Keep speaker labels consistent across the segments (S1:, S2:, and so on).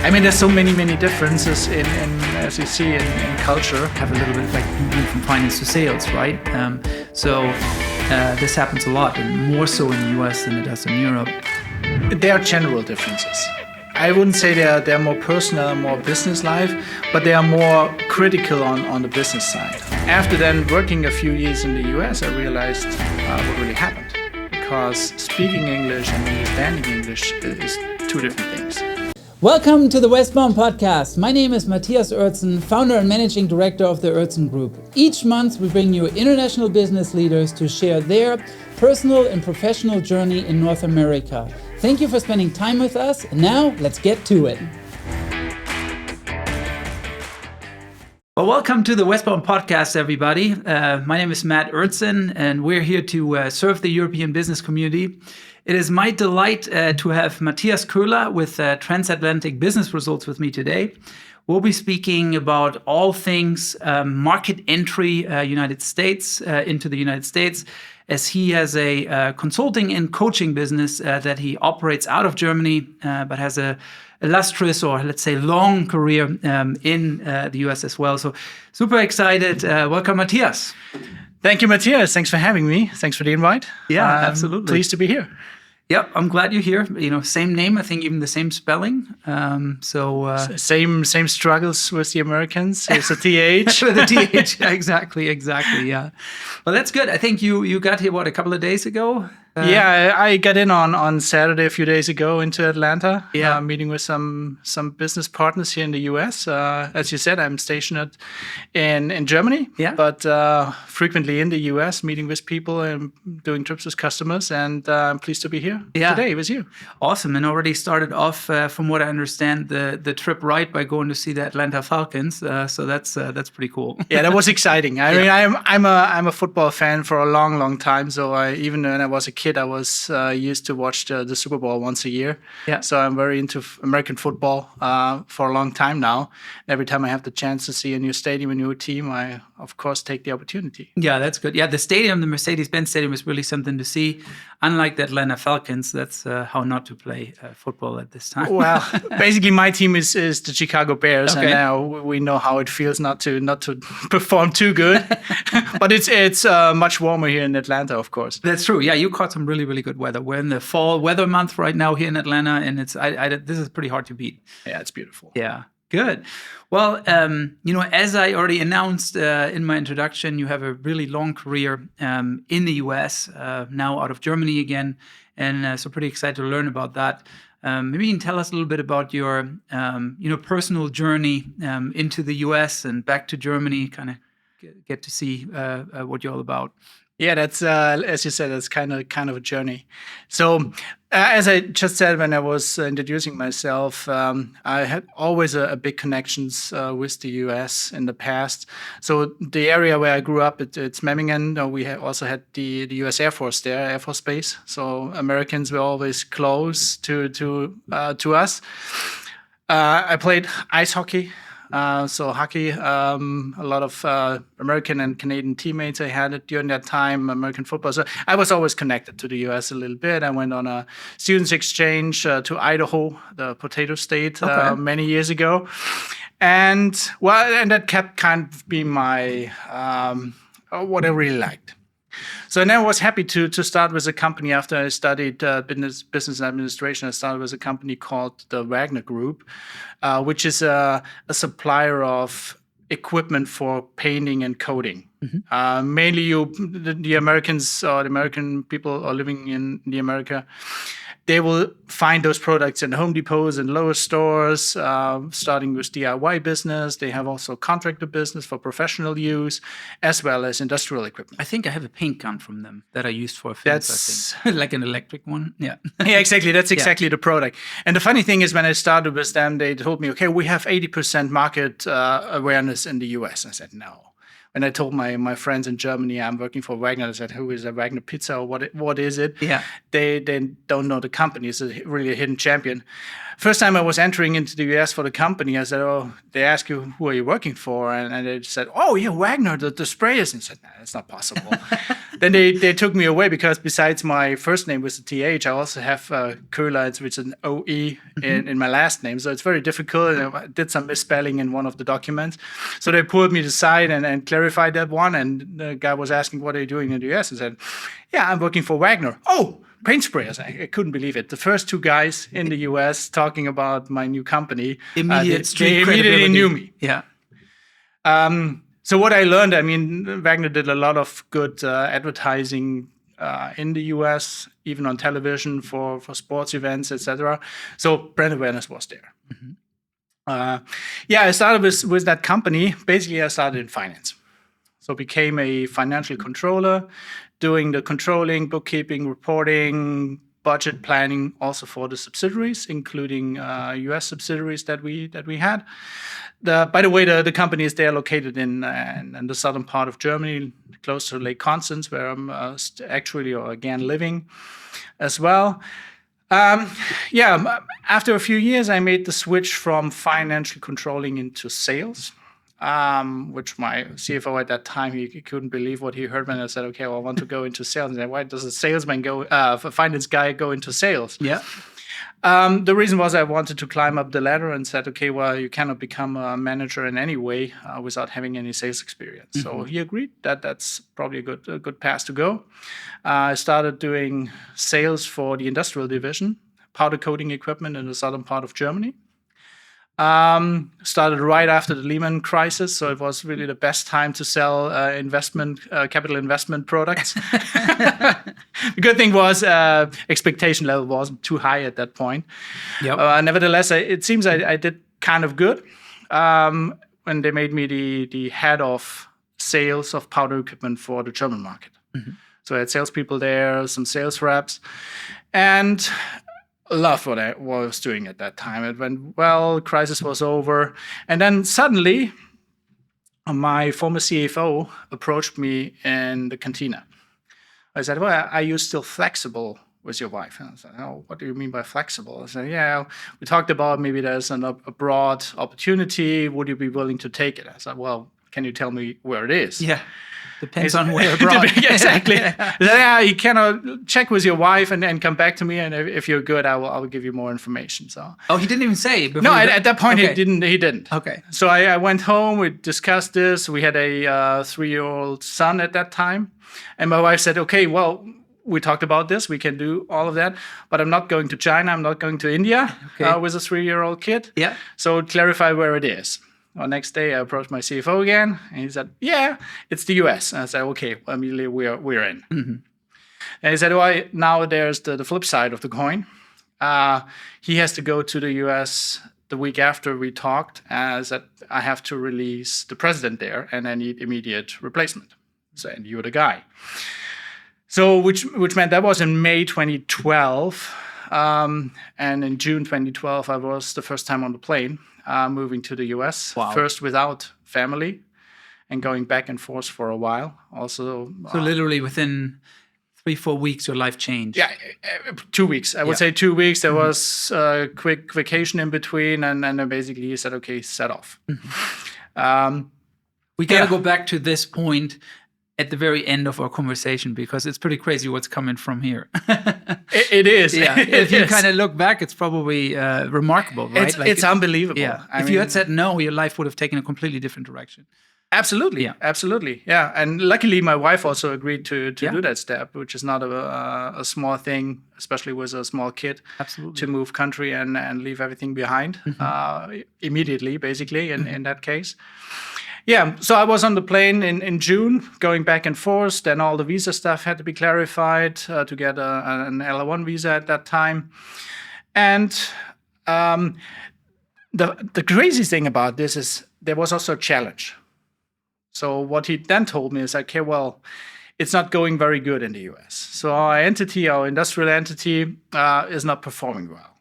S1: I mean, there's so many differences in as you see, in culture.
S2: Have a little bit like moving from finance to sales, right? This happens a lot, and more so in the US than it does in Europe.
S1: There are general differences. I wouldn't say they're more personal and more business life, but they are more critical on the business side. After then working a few years in the US, I realized what really happened. Because speaking English and understanding English is two different things.
S3: Welcome to the Westbound Podcast. My name is Matthias Koehler, founder and managing director of the Koehler Group. Each month we bring you international business leaders to share their personal and professional journey in North America. Thank you for spending time with us. And now let's get to it.
S2: Well, welcome to the Westbound Podcast, everybody. My name is Matt Koehler, and we're here to serve the European business community. It is my delight to have Matthias Koehler with Transatlantic Business Results with me today. We'll be speaking about all things market entry United States into the United States, as he has a consulting and coaching business that he operates out of Germany, but has a illustrious, or let's say long career in the US as well. So super excited. Welcome, Matthias.
S1: Thank you, Matthias. Thanks for having me. Thanks for the invite.
S2: Yeah, absolutely.
S1: Pleased to be here.
S2: Yep, I'm glad you're here. You know, same name, I think even the same spelling.
S1: Same struggles with the Americans. It's a TH.
S2: With the TH, exactly, yeah. Well, that's good. I think you got here, a couple of days ago?
S1: Yeah, I got in on Saturday a few days ago into Atlanta.
S2: Yeah,
S1: meeting with some business partners here in the US. As you said, I'm stationed in Germany.
S2: Yeah,
S1: but frequently in the US, meeting with people and doing trips with customers. And I'm pleased to be here today with you.
S2: Awesome, and already started off, from what I understand, the trip right by going to see the Atlanta Falcons. So that's pretty cool.
S1: Yeah, that was exciting. I mean, I'm a football fan for a long time. So even when I was a kid, I was used to watch the Super Bowl once a year.
S2: Yeah.
S1: So I'm very into American football for a long time now. Every time I have the chance to see a new stadium, a new team, I, of course, take the opportunity.
S2: Yeah, that's good. Yeah, the stadium, the Mercedes-Benz Stadium, is really something to see. Unlike the Atlanta Falcons, that's how not to play football at this time.
S1: Well, basically, my team is the Chicago Bears,
S2: okay.
S1: And now we know how it feels not to perform too good. But it's much warmer here in Atlanta, of course.
S2: That's true. Yeah, you caught some really good weather. We're in the fall weather month right now here in Atlanta, and it's this is pretty hard to beat.
S1: Yeah, it's beautiful.
S2: Yeah. Good. Well, as I already announced in my introduction, you have a really long career in the US, now out of Germany again, and so pretty excited to learn about that. Maybe you can tell us a little bit about your, personal journey into the US and back to Germany, kind of get to see what you're all about.
S1: Yeah, that's as you said, that's kind of a journey. So, as I just said when I was introducing myself, I had always a big connections with the U.S. in the past. So the area where I grew up, it's Memmingen. We also had the U.S. Air Force there, Air Force Base. So Americans were always close to us. I played ice hockey. So hockey, a lot of American and Canadian teammates I had during that time, American football. So I was always connected to the U.S. a little bit. I went on a students exchange to Idaho, the potato state, many years ago. And that kept kind of being my, what I really liked. So then I was happy to start with a company after I studied business administration. I started with a company called the Wagner Group, which is a supplier of equipment for painting and coating. Mm-hmm. Mainly the Americans or the American people are living in the America. They will find those products in Home Depots and Lowe's stores, starting with DIY business. They have also contractor business for professional use, as well as industrial equipment.
S2: I think I have a paint gun from them that I used for a fence, I think. Like an electric one. Yeah.
S1: Yeah, exactly. That's exactly the product. And the funny thing is, when I started with them, they told me, okay, we have 80% market awareness in the US. I said, no. And I told my friends in Germany, I'm working for Wagner. I said, who is a Wagner Pizza or what is it?
S2: Yeah.
S1: They don't know the company. It's really a hidden champion. First time I was entering into the US for the company, I said, they ask you, who are you working for? And they said, oh, yeah, Wagner, the sprayers. And I said, no, that's not possible. then they took me away because besides my first name with the TH, I also have Koehler, which is an OE in my last name. So it's very difficult. And I did some misspelling in one of the documents. So they pulled me aside and clarified that one. And the guy was asking, what are you doing in the US? I said, yeah, I'm working for Wagner. Oh, paint sprayers. I couldn't believe it. The first two guys in the US talking about my new company, they immediately knew me.
S2: Yeah.
S1: So what I learned, I mean, Wagner did a lot of good advertising in the US, even on television for sports events, etc. So brand awareness was there. I started with that company. Basically, I started in finance. So became a financial controller, doing the controlling, bookkeeping, reporting, budget planning, also for the subsidiaries, including US subsidiaries that we had. By the way, the company is there located in the southern part of Germany, close to Lake Constance, where I'm again living as well. After a few years, I made the switch from financial controlling into sales, which my CFO at that time, he couldn't believe what he heard when I said, okay, well, I want to go into sales. And he said, why does a finance guy go into sales?
S2: Yeah.
S1: The reason was I wanted to climb up the ladder and said, okay, well, you cannot become a manager in any way without having any sales experience. So he agreed that that's probably a good path to go. I started doing sales for the industrial division, powder coating equipment in the southern part of Germany. Started right after the Lehman crisis, so it was really the best time to sell capital investment products. The good thing was expectation level wasn't too high at that point. Yep. Nevertheless, it seems I did kind of good when they made me the head of sales of powder equipment for the German market. So I had salespeople there, some sales reps, and loved what I was doing at that time. It went well, crisis was over. And then suddenly, my former CFO approached me in the cantina. I said, well, are you still flexible with your wife? And I said, oh, what do you mean by flexible? I said, yeah, we talked about maybe there's a broad opportunity. Would you be willing to take it? I said, well, can you tell me where it is?
S2: Yeah. Depends on where abroad.
S1: Exactly. Yeah, you cannot check with your wife and come back to me, and if you're good, I will give you more information. So.
S2: Oh, he didn't even say.
S1: No, at that point he didn't.
S2: Okay.
S1: So I went home. We discussed this. We had a 3-year-old son at that time, and my wife said, "Okay, well, we talked about this. We can do all of that, but I'm not going to China. I'm not going to India with a 3-year-old kid.
S2: Yeah.
S1: So clarify where it is." Well, next day, I approached my CFO again, and he said, "Yeah, it's the US." And I said, "Okay, well, immediately we're in." And he said, "Well, now there's the flip side of the coin. He has to go to the US the week after we talked, as that I have to release the president there, and I need immediate replacement. So, and you're the guy." So, which meant that was in May 2012, and in June 2012, I was the first time on the plane. Moving to the US, first without family, and going back and forth for a while. Also,
S2: so literally within 3-4 weeks, your life changed.
S1: Yeah, 2 weeks. I would say 2 weeks. There was a quick vacation in between, and then basically he said, "Okay, set off."
S2: We gotta go back to this point at the very end of our conversation, because it's pretty crazy what's coming from here.
S1: It is.
S2: Yeah. If you kind of look back, it's probably remarkable, right?
S1: It's unbelievable.
S2: Yeah. If you had said no, your life would have taken a completely different direction.
S1: Absolutely. Yeah. Absolutely. Yeah. And luckily, my wife also agreed to do that step, which is not a small thing, especially with a small kid.
S2: Absolutely.
S1: To move country and leave everything behind immediately, basically, in that case. Yeah, so I was on the plane in June, going back and forth. Then all the visa stuff had to be clarified to get an L1 visa at that time. And the crazy thing about this is there was also a challenge. So what he then told me is, okay, well, it's not going very good in the US. So our industrial entity, is not performing well.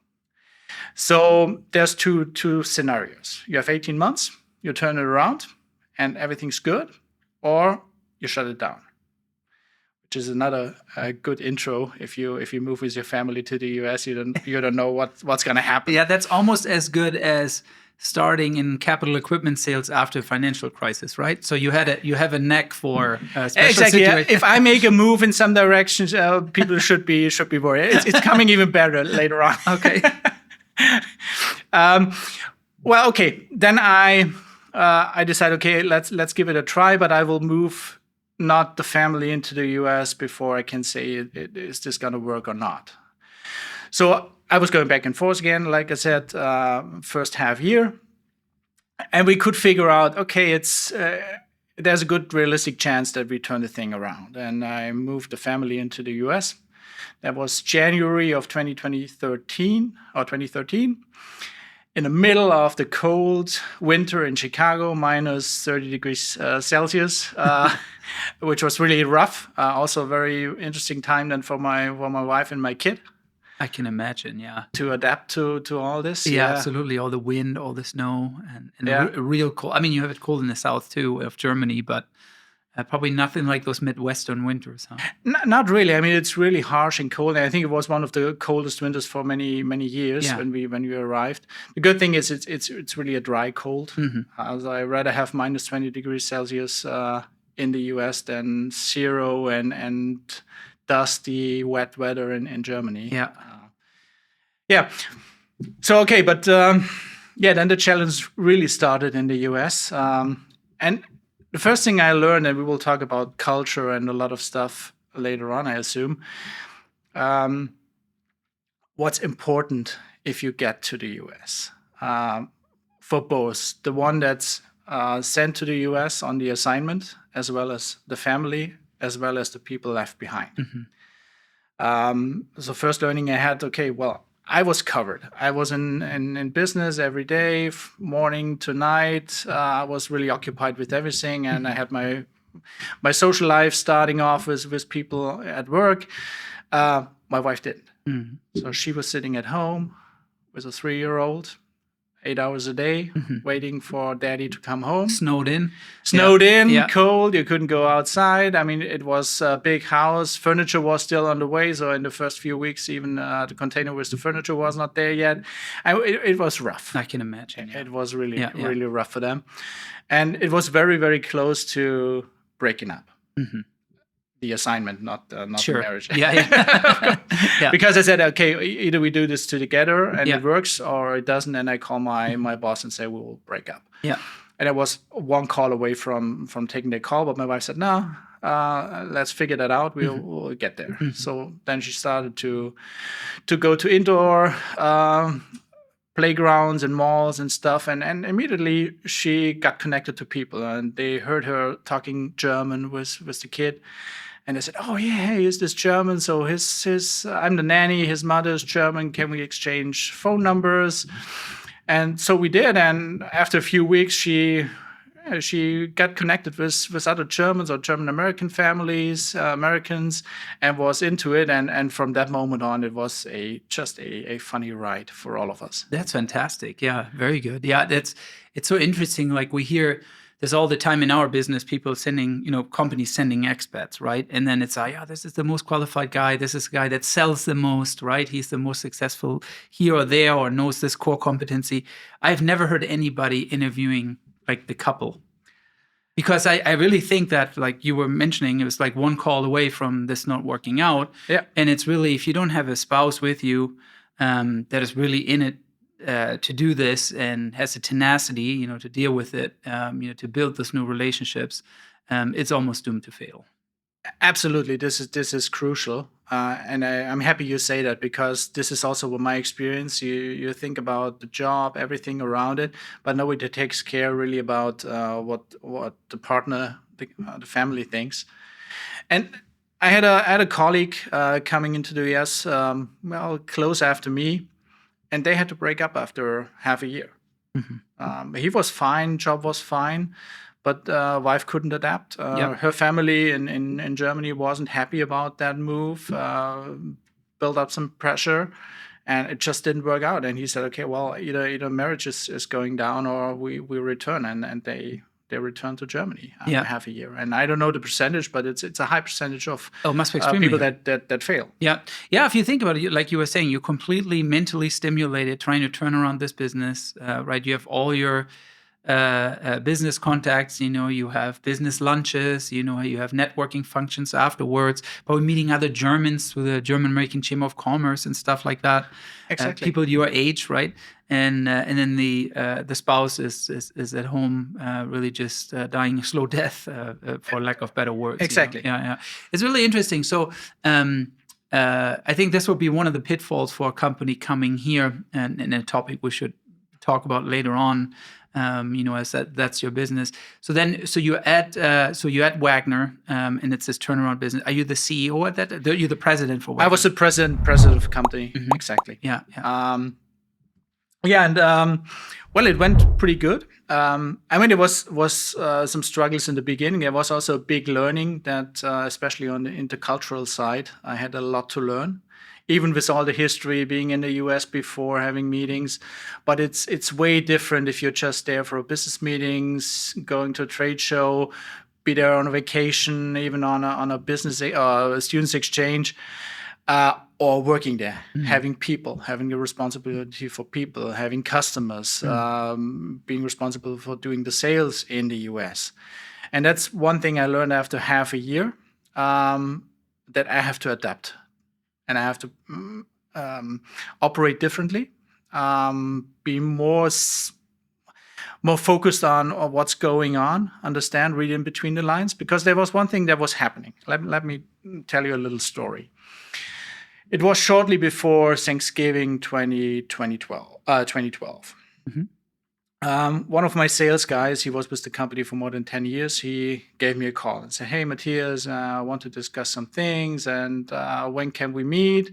S1: So there's two scenarios. You have 18 months, you turn it around, and everything's good, or you shut it down, which is another good intro. If you move with your family to the US, you don't know what's going to happen.
S2: Yeah, that's almost as good as starting in capital equipment sales after financial crisis, right? So you have a knack for special
S1: Exactly. Yeah.
S2: situations.
S1: If I make a move in some directions, people should be worried. It's coming even better later on.
S2: Okay.
S1: Well, okay. Then I decided, okay, let's give it a try, but I will move not the family into the US before I can say is this going to work or not. So I was going back and forth again, like I said, first half year, and we could figure out, okay, there's a good realistic chance that we turn the thing around, and I moved the family into the US. That was January of 2013 or 2013. In the middle of the cold winter in Chicago, minus 30 degrees Celsius, which was really rough. Also a very interesting time then for my wife and my kid.
S2: I can imagine, yeah.
S1: To adapt to all this.
S2: Yeah, absolutely. All the wind, all the snow, and
S1: Yeah.
S2: real cold. I mean, you have it cold in the south too of Germany, but probably nothing like those Midwestern winters, huh?
S1: Not really. I mean, it's really harsh and cold. And I think it was one of the coldest winters for many years
S2: Yeah.
S1: when we arrived. The good thing is it's really a dry cold. So I rather have minus 20 degrees Celsius in the US than 0 and dusty, wet weather in Germany.
S2: Yeah.
S1: Yeah. So okay, but then the challenge really started in the US. And the first thing I learned, and we will talk about culture and a lot of stuff later on, I assume, what's important if you get to the US. For both, the one that's sent to the US on the assignment, as well as the family, as well as the people left behind. So first learning I had, okay, well, I was covered. I was in business every day, morning to night. I was really occupied with everything, and I had my social life starting off with people at work. My wife didn't. So she was sitting at home with a 3-year-old, 8 hours a day, waiting for daddy to come home.
S2: Snowed in,
S1: Yeah. Cold. You couldn't go outside. I mean, it was a big house. Furniture was still on the way. So in the first few weeks, even the container with the furniture was not there yet. It was rough.
S2: I can imagine. Yeah.
S1: It was really rough for them. And it was very, very close to breaking up. The assignment, not the marriage.
S2: Yeah.
S1: Because I said, okay, either we do this together and it works, or it doesn't, and I call my boss and say we will break up.
S2: Yeah.
S1: And I was one call away from taking the call, but my wife said, no, let's figure that out. We'll get there. So then she started to go to indoor playgrounds and malls and stuff, and immediately she got connected to people, and they heard her talking German with the kid. And they said, "Oh yeah, hey, is this German? So his I'm the nanny. His mother's German. Can we exchange phone numbers?" And so we did. And after a few weeks, she got connected with other Germans or German American families, Americans, and was into it. And from that moment on, it was just a funny ride for all of us.
S2: That's fantastic. Yeah, very good. Yeah, it's so interesting. Like we hear. There's all the time in our business, people sending, companies sending expats, right? And then it's this is the most qualified guy. This is the guy that sells the most, right? He's the most successful here or there, or knows this core competency. I've never heard anybody interviewing like the couple, because I really think that, like you were mentioning, it was like one call away from this not working out.
S1: Yeah.
S2: And it's really, if you don't have a spouse with you that is really in it, to do this and has the tenacity, to deal with it, to build those new relationships, it's almost doomed to fail.
S1: Absolutely, this is crucial, and I'm happy you say that, because this is also what my experience. You think about the job, everything around it, but nobody takes care really about what the partner, the family thinks. And I had a colleague coming into the US, close after me. And they had to break up after half a year. He was fine, job was fine, but wife couldn't adapt. Her family in Germany wasn't happy about that move, built up some pressure, and it just didn't work out. And he said, okay, well, either marriage is going down or we return. And they they return to Germany after
S2: Yeah.
S1: half a year. And I don't know the percentage, but it's a high percentage of
S2: must be extremely
S1: people
S2: high.
S1: that fail.
S2: Yeah. Yeah. If you think about it, like you were saying, you're completely mentally stimulated trying to turn around this business, right? You have all your business contacts, you have business lunches, you have networking functions afterwards, probably meeting other Germans with the German American Chamber of Commerce and stuff like that.
S1: Exactly.
S2: People your age, right? And then the spouse is at home, really just dying a slow death, for lack of better words.
S1: Exactly.
S2: Yeah. It's really interesting. So I think this will be one of the pitfalls for a company coming here, and a topic we should talk about later on. As that's your business. So you're at Wagner, and it's this turnaround business. Are you the CEO at that? You're the president for Wagner?
S1: I was the president of the company.
S2: Mm-hmm.
S1: Exactly.
S2: Yeah.
S1: Well, it went pretty good. There was some struggles in the beginning. There was also a big learning that, especially on the intercultural side, I had a lot to learn. Even with all the history, being in the US before, having meetings. But it's way different if you're just there for business meetings, going to a trade show, be there on a vacation, even on a business a students exchange, or working there, having people, having the responsibility for people, having customers, being responsible for doing the sales in the US. And that's one thing I learned after half a year, that I have to adapt. And I have to operate differently, be more focused on what's going on, understand, read in between the lines, because there was one thing that was happening. Let me tell you a little story. It was shortly before Thanksgiving 2012.
S2: Mm-hmm.
S1: One of my sales guys, he was with the company for more than 10 years. He gave me a call and said, "Hey, Matthias, I want to discuss some things. And when can we meet?"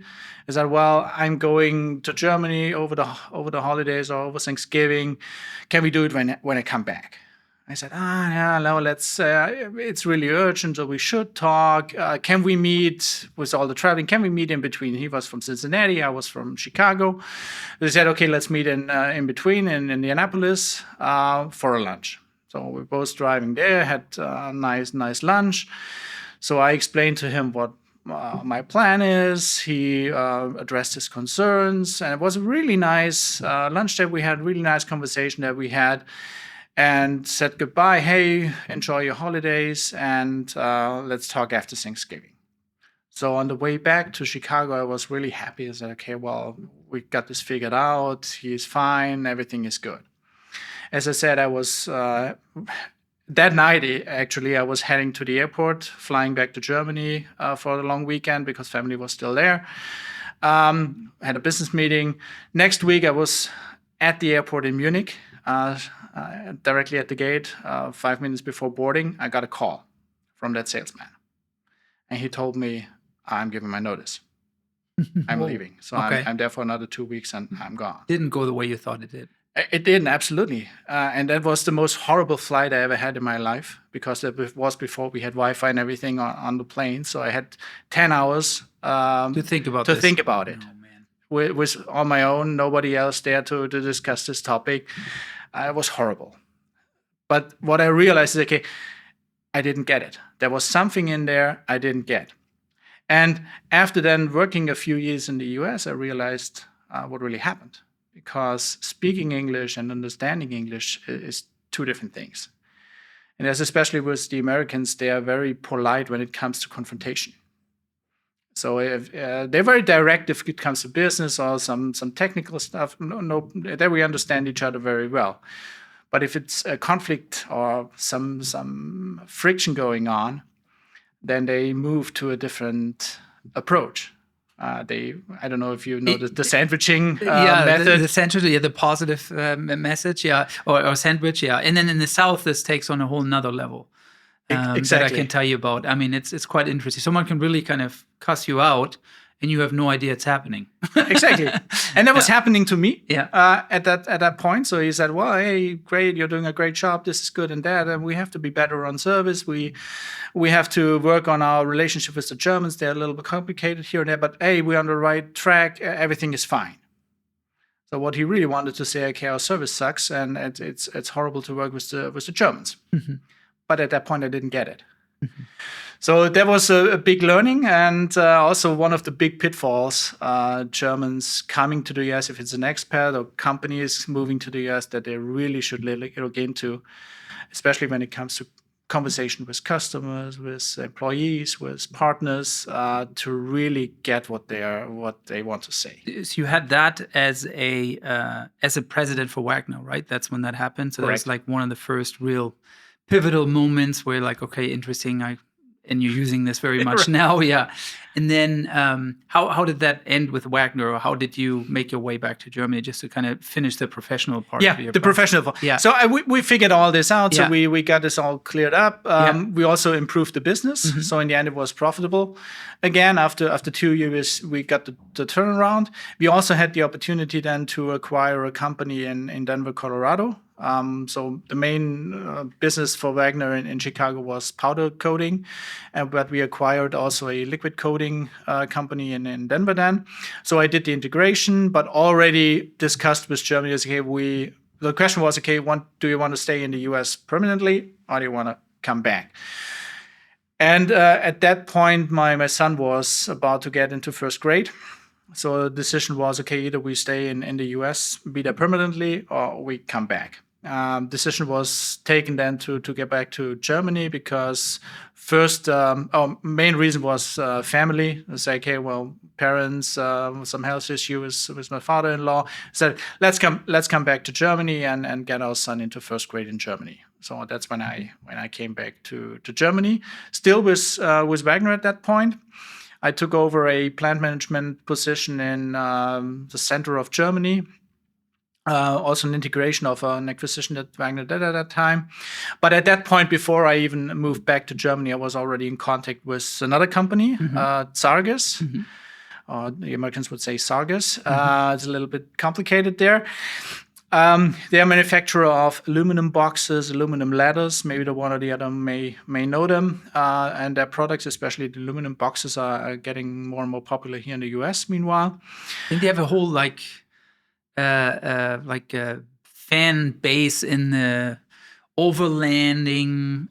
S1: I said, "Well, I'm going to Germany over the holidays or over Thanksgiving. Can we do it when I come back?" I said, no, let's. It's really urgent, so we should talk. Can we meet with all the traveling? Can we meet in between? He was from Cincinnati, I was from Chicago. They said, "Okay, let's meet in between in Indianapolis for a lunch." So we're both driving there, had a nice lunch. So I explained to him what my plan is. He addressed his concerns, and it was a really nice lunch that we had, really nice conversation that we had. And said goodbye. Hey, enjoy your holidays, and let's talk after Thanksgiving. So on the way back to Chicago, I was really happy. I said, "Okay, well, we got this figured out. He's fine. Everything is good." As I said, I was that night. Actually, I was heading to the airport, flying back to Germany for the long weekend because family was still there. Had a business meeting. Next week, I was at the airport in Munich. Directly at the gate, 5 minutes before boarding, I got a call from that salesman. And he told me, "I'm giving my notice. I'm leaving. So
S2: okay.
S1: I'm there for another 2 weeks and I'm gone."
S2: Didn't go the way you thought it did.
S1: It didn't, absolutely. And that was the most horrible flight I ever had in my life, because it was before we had Wi-Fi and everything on the plane. So I had 10 hours
S2: to think about
S1: it. Oh, man. With on my own, nobody else there to discuss this topic. It was horrible. But what I realized is, okay, I didn't get it. There was something in there I didn't get. And after then working a few years in the US, I realized what really happened. Because speaking English and understanding English is two different things. And as especially with the Americans, they are very polite when it comes to confrontation. So if, they're very direct if it comes to business or some technical stuff. No, there we understand each other very well. But if it's a conflict or some friction going on, then they move to a different approach. I don't know if you know the sandwiching method.
S2: The positive message, or sandwich, and then in the South, this takes on a whole nother level.
S1: Exactly.
S2: That I can tell you about. I mean, it's quite interesting. Someone can really kind of cuss you out, and you have no idea it's happening.
S1: Exactly, and that was happening to me.
S2: Yeah.
S1: At that point, so he said, "Well, hey, great, you're doing a great job. This is good and that, and we have to be better on service. We have to work on our relationship with the Germans. They're a little bit complicated here and there, but hey, we're on the right track. Everything is fine." So what he really wanted to say, okay, our service sucks, and it's horrible to work with the Germans. But at that point, I didn't get it. So that was a big learning, and also one of the big pitfalls. Germans coming to the US, if it's an expat or companies moving to the US, that they really should look into, especially when it comes to conversation with customers, with employees, with partners, to really get what they want to say.
S2: So you had that as a president for Wagner, right? That's when that happened. So
S1: Correct.
S2: that was like one of the first real pivotal moments where like, okay, interesting. And you're using this very much now, yeah. And then how did that end with Wagner, or how did you make your way back to Germany just to kind of finish the professional part?
S1: Yeah,
S2: of your
S1: the professional part.
S2: Yeah.
S1: So we figured all this out. So
S2: Yeah.
S1: we got this all cleared up. We also improved the business. So in the end, it was profitable. Again, after 2 years, we got the turnaround. We also had the opportunity then to acquire a company in Denver, Colorado. So the main business for Wagner in Chicago was powder coating, but we acquired also a liquid coating company in Denver then. So I did the integration, but already discussed with Germany. Okay, the question was, okay, do you want to stay in the US permanently, or do you want to come back? And at that point, my son was about to get into first grade. So the decision was, okay, either we stay in the US, be there permanently, or we come back. Decision was taken then to get back to Germany because first, our main reason was family. It's like, okay, well, parents, some health issues with my father-in-law. Said, let's come back to Germany and get our son into first grade in Germany. So that's when I came back to Germany, still with Wagner at that point. I took over a plant management position in the center of Germany. Also an integration of an acquisition that Wagner did at that time. But at that point, before I even moved back to Germany, I was already in contact with another company, Sargas. The Americans would say Sargas. It's a little bit complicated there. They are manufacturer of aluminum boxes, aluminum ladders. Maybe the one or the other may know them. And their products, especially the aluminum boxes, are getting more and more popular here in the US, meanwhile.
S2: I think they have a whole fan base in the overlanding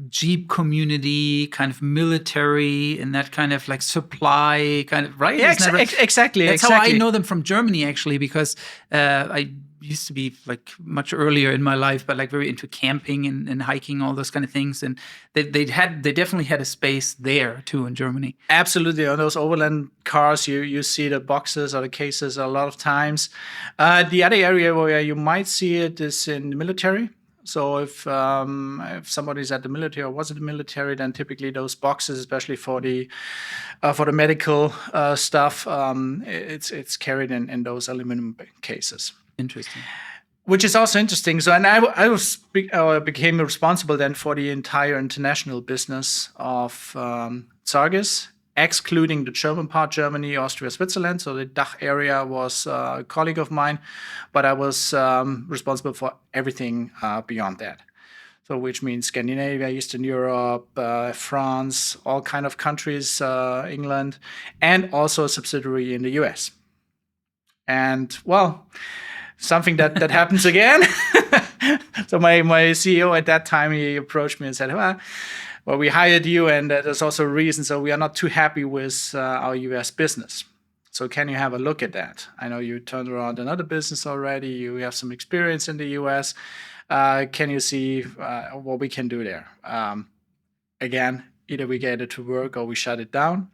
S2: Jeep community, kind of military, and that kind of like supply kind of, right?
S1: Yeah,
S2: Isn't that right?
S1: exactly.
S2: That's how I know them from Germany, actually, because I used to be like much earlier in my life, but like very into camping and hiking, all those kind of things. And they definitely had a space there too in Germany.
S1: Absolutely. On those overland cars, you see the boxes or the cases a lot of times. The other area where you might see it is in the military. So if somebody's at the military or was at the military, then typically those boxes, especially for the medical stuff, it's carried in those aluminum cases.
S2: Interesting.
S1: Which is also interesting. So, and I became responsible then for the entire international business of Sargas, excluding the German part, Germany, Austria, Switzerland. So the DACH area was a colleague of mine, but I was responsible for everything beyond that. So which means Scandinavia, Eastern Europe, France, all kind of countries, England, and also a subsidiary in the US. And well, something that happens again. So my CEO at that time, he approached me and said, well, we hired you, and there's also a reason. So we are not too happy with our US business. So can you have a look at that? I know you turned around another business already. You have some experience in the US. Can you see what we can do there? Again, either we get it to work or we shut it down.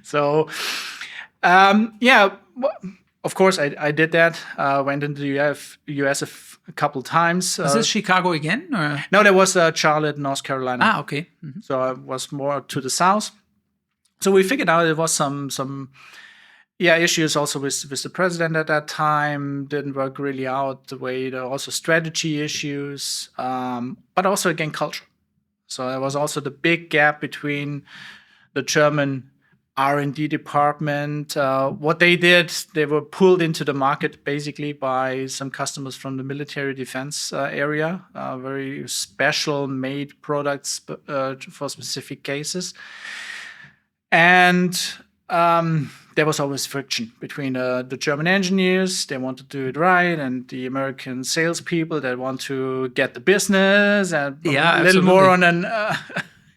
S1: So, of course, I did that. Went into the US a couple times.
S2: Is this Chicago again? Or?
S1: No, that was Charlotte, North Carolina.
S2: Okay. Mm-hmm.
S1: So I was more to the south. So we figured out there was some issues also with the president at that time. Didn't work really out the way. There were also strategy issues, but also again culture. So there was also the big gap between the German R&D department. What they did, they were pulled into the market basically by some customers from the military defense area, very special made products for specific cases. And there was always friction between the German engineers. They want to do it right, and the American salespeople that want to get the business, and a little more on an.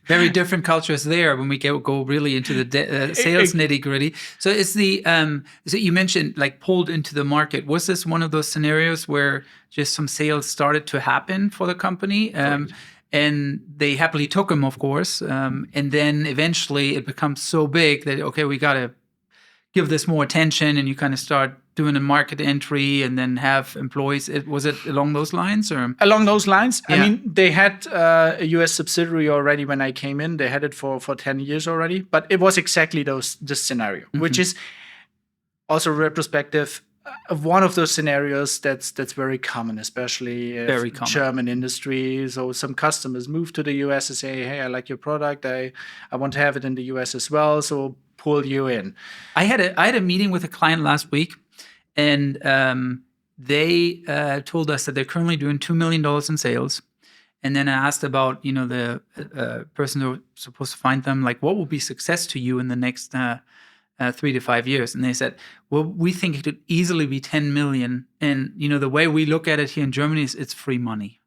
S2: Very different cultures there when we go really into the sales nitty gritty. So it's so you mentioned like pulled into the market. Was this one of those scenarios where just some sales started to happen for the company? And they happily took them, of course. And then eventually it becomes so big that, okay, we got to give this more attention, and you kind of start doing a market entry and then have employees. Was it along those lines? Or
S1: along those lines? Yeah. I mean, they had a US subsidiary already when I came in. They had it for 10 years already. But it was exactly this scenario, which is also retrospective of one of those scenarios that's very common, especially in German industry. So some customers move to the US and say, hey, I like your product. I want to have it in the US as well. So pull you in.
S2: I had a meeting with a client last week, and they told us that they're currently doing $2 million in sales. And then I asked about, the person who was supposed to find them, like, what will be success to you in the next 3 to 5 years? And they said, well, we think it could easily be 10 million. And, the way we look at it here in Germany is it's free money.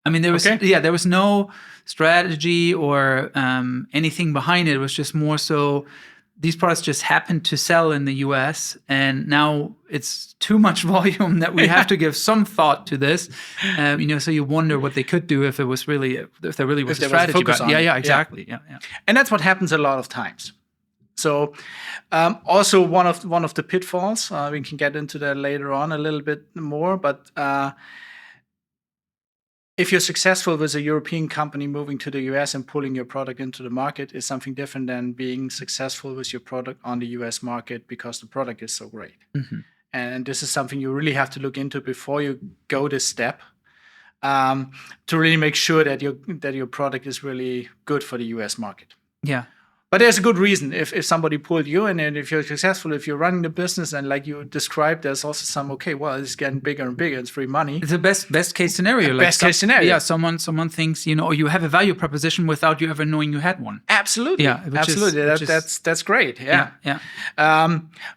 S2: I mean, there was no strategy or anything behind it. It was just more so these products just happened to sell in the US, and now it's too much volume that we have to give some thought to this. So you wonder what they could do if there really was a strategy. Yeah, exactly. Yeah.
S1: And that's what happens a lot of times. So also one of the pitfalls, we can get into that later on a little bit more, but if you're successful with a European company moving to the US and pulling your product into the market is something different than being successful with your product on the US market because the product is so great. Mm-hmm. And this is something you really have to look into before you go this step to really make sure that your product is really good for the US market.
S2: Yeah.
S1: But there's a good reason if somebody pulled you in, and if you're successful, if you're running the business, and like you described, there's also some, it's getting bigger and bigger, it's free money.
S2: It's the best case scenario.
S1: Case scenario.
S2: Yeah, someone thinks, or you have a value proposition without you ever knowing you had one.
S1: Absolutely.
S2: Yeah,
S1: absolutely. That's great. Yeah.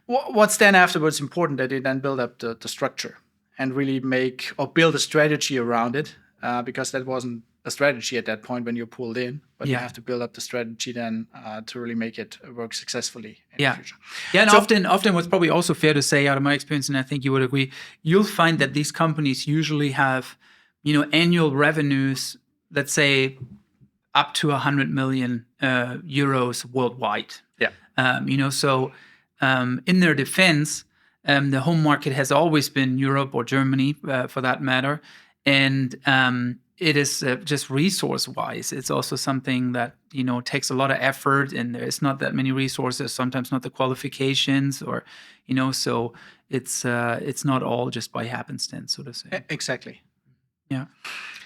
S1: What's then afterwards important that you then build up the structure and really build a strategy around it, because that wasn't a strategy at that point when you're pulled in, but you have to build up the strategy then to really make it work successfully in the future.
S2: Yeah, and often what's probably also fair to say out of my experience, and I think you would agree, you'll find that these companies usually have, annual revenues, let's say up to 100 million euros worldwide.
S1: Yeah.
S2: So in their defense, the home market has always been Europe or Germany for that matter. And it is just resource-wise. It's also something that, takes a lot of effort, and there's not that many resources, sometimes not the qualifications, or, so it's not all just by happenstance, so to say.
S1: Exactly.
S2: Yeah.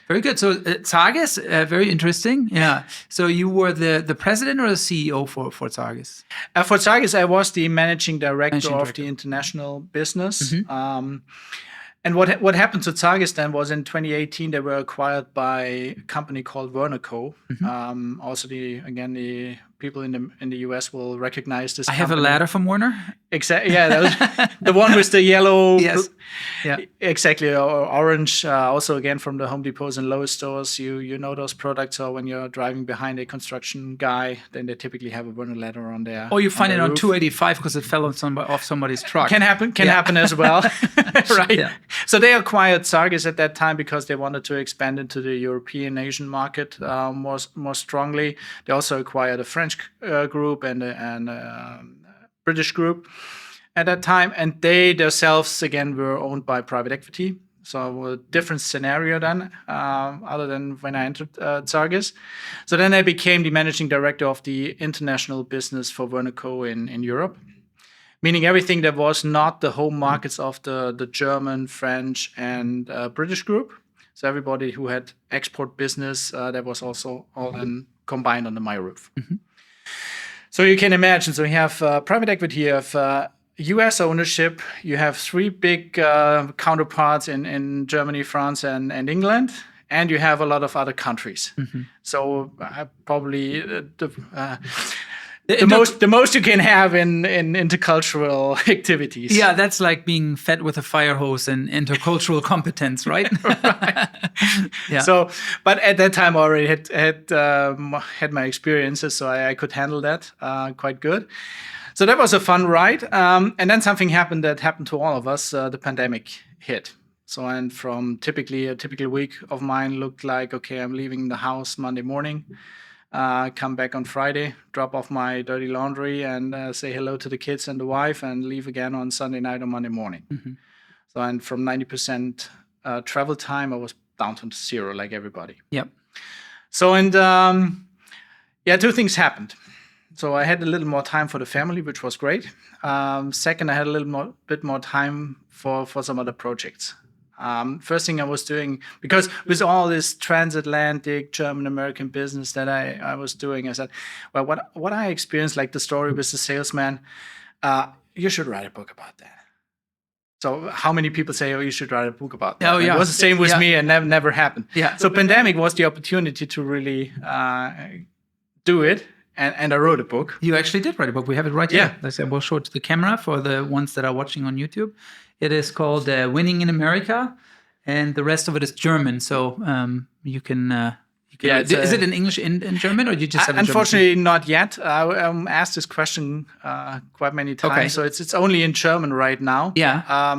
S2: Very good. So Zages, very interesting. Yeah. So you were the president or the CEO for Zages?
S1: For Zages, I was the managing director of the international business. Mm-hmm. And what happened to Zages then was in 2018 they were acquired by a company called Werner Co. Mm-hmm. Also the people in the US will recognize this.
S2: I have a ladder from Werner.
S1: Exactly. Yeah, that was the one with the yellow.
S2: Yes. Yeah.
S1: Exactly. Or orange. Also again from the Home Depots and Lowe's stores. You know those products. Or when you're driving behind a construction guy, then they typically have a Werner ladder on there.
S2: Or you find it on 285 because it fell off somebody's truck.
S1: Can happen as well. Right. Yeah. So they acquired Zages at that time because they wanted to expand into the European Asian market more strongly. They also acquired a French group and a British group at that time, and they themselves again were owned by private equity. So a different scenario then, other than when I entered Zages. So then I became the managing director of the international business for Werner Co. in Europe. Meaning everything that was not the home markets of the German, French, and British group. So everybody who had export business, that was also all then combined under my roof. Mm-hmm. So you can imagine, so you have private equity, you have US ownership, you have three big counterparts in Germany, France, and England, and you have a lot of other countries. Mm-hmm. So probably the most you can have in intercultural activities.
S2: Yeah, that's like being fed with a fire hose and intercultural competence, right?
S1: Right.
S2: Yeah.
S1: So, but at that time, I already had my experiences, so I could handle that quite good. So that was a fun ride. And then something happened that happened to all of us. The pandemic hit. So, and from a typical week of mine looked like, okay, I'm leaving the house Monday morning, come back on Friday, drop off my dirty laundry and say hello to the kids and the wife and leave again on Sunday night or Monday morning. Mm-hmm. So, and from 90% travel time, I was down to 0 like everybody.
S2: Yep.
S1: So, and two things happened. So I had a little more time for the family, which was great. Second, I had a bit more time for some other projects. First thing I was doing, because with all this transatlantic German-American business that I was doing, I said, well, what I experienced, like the story with the salesman, you should write a book about that. So how many people say, oh, you should write a book about that?
S2: Oh, yeah.
S1: It was the same with me and never happened.
S2: Yeah.
S1: So pandemic was the opportunity to really do it. And I wrote a book.
S2: You actually did write a book. We have it right here. We'll show it to the camera for the ones that are watching on YouTube. It is called Winning in America, and the rest of it is German. So you can. Is it in English and German, or you just have it in
S1: unfortunately German? Not yet. I'm asked this question quite many times. Okay. So it's only in German right now.
S2: Yeah.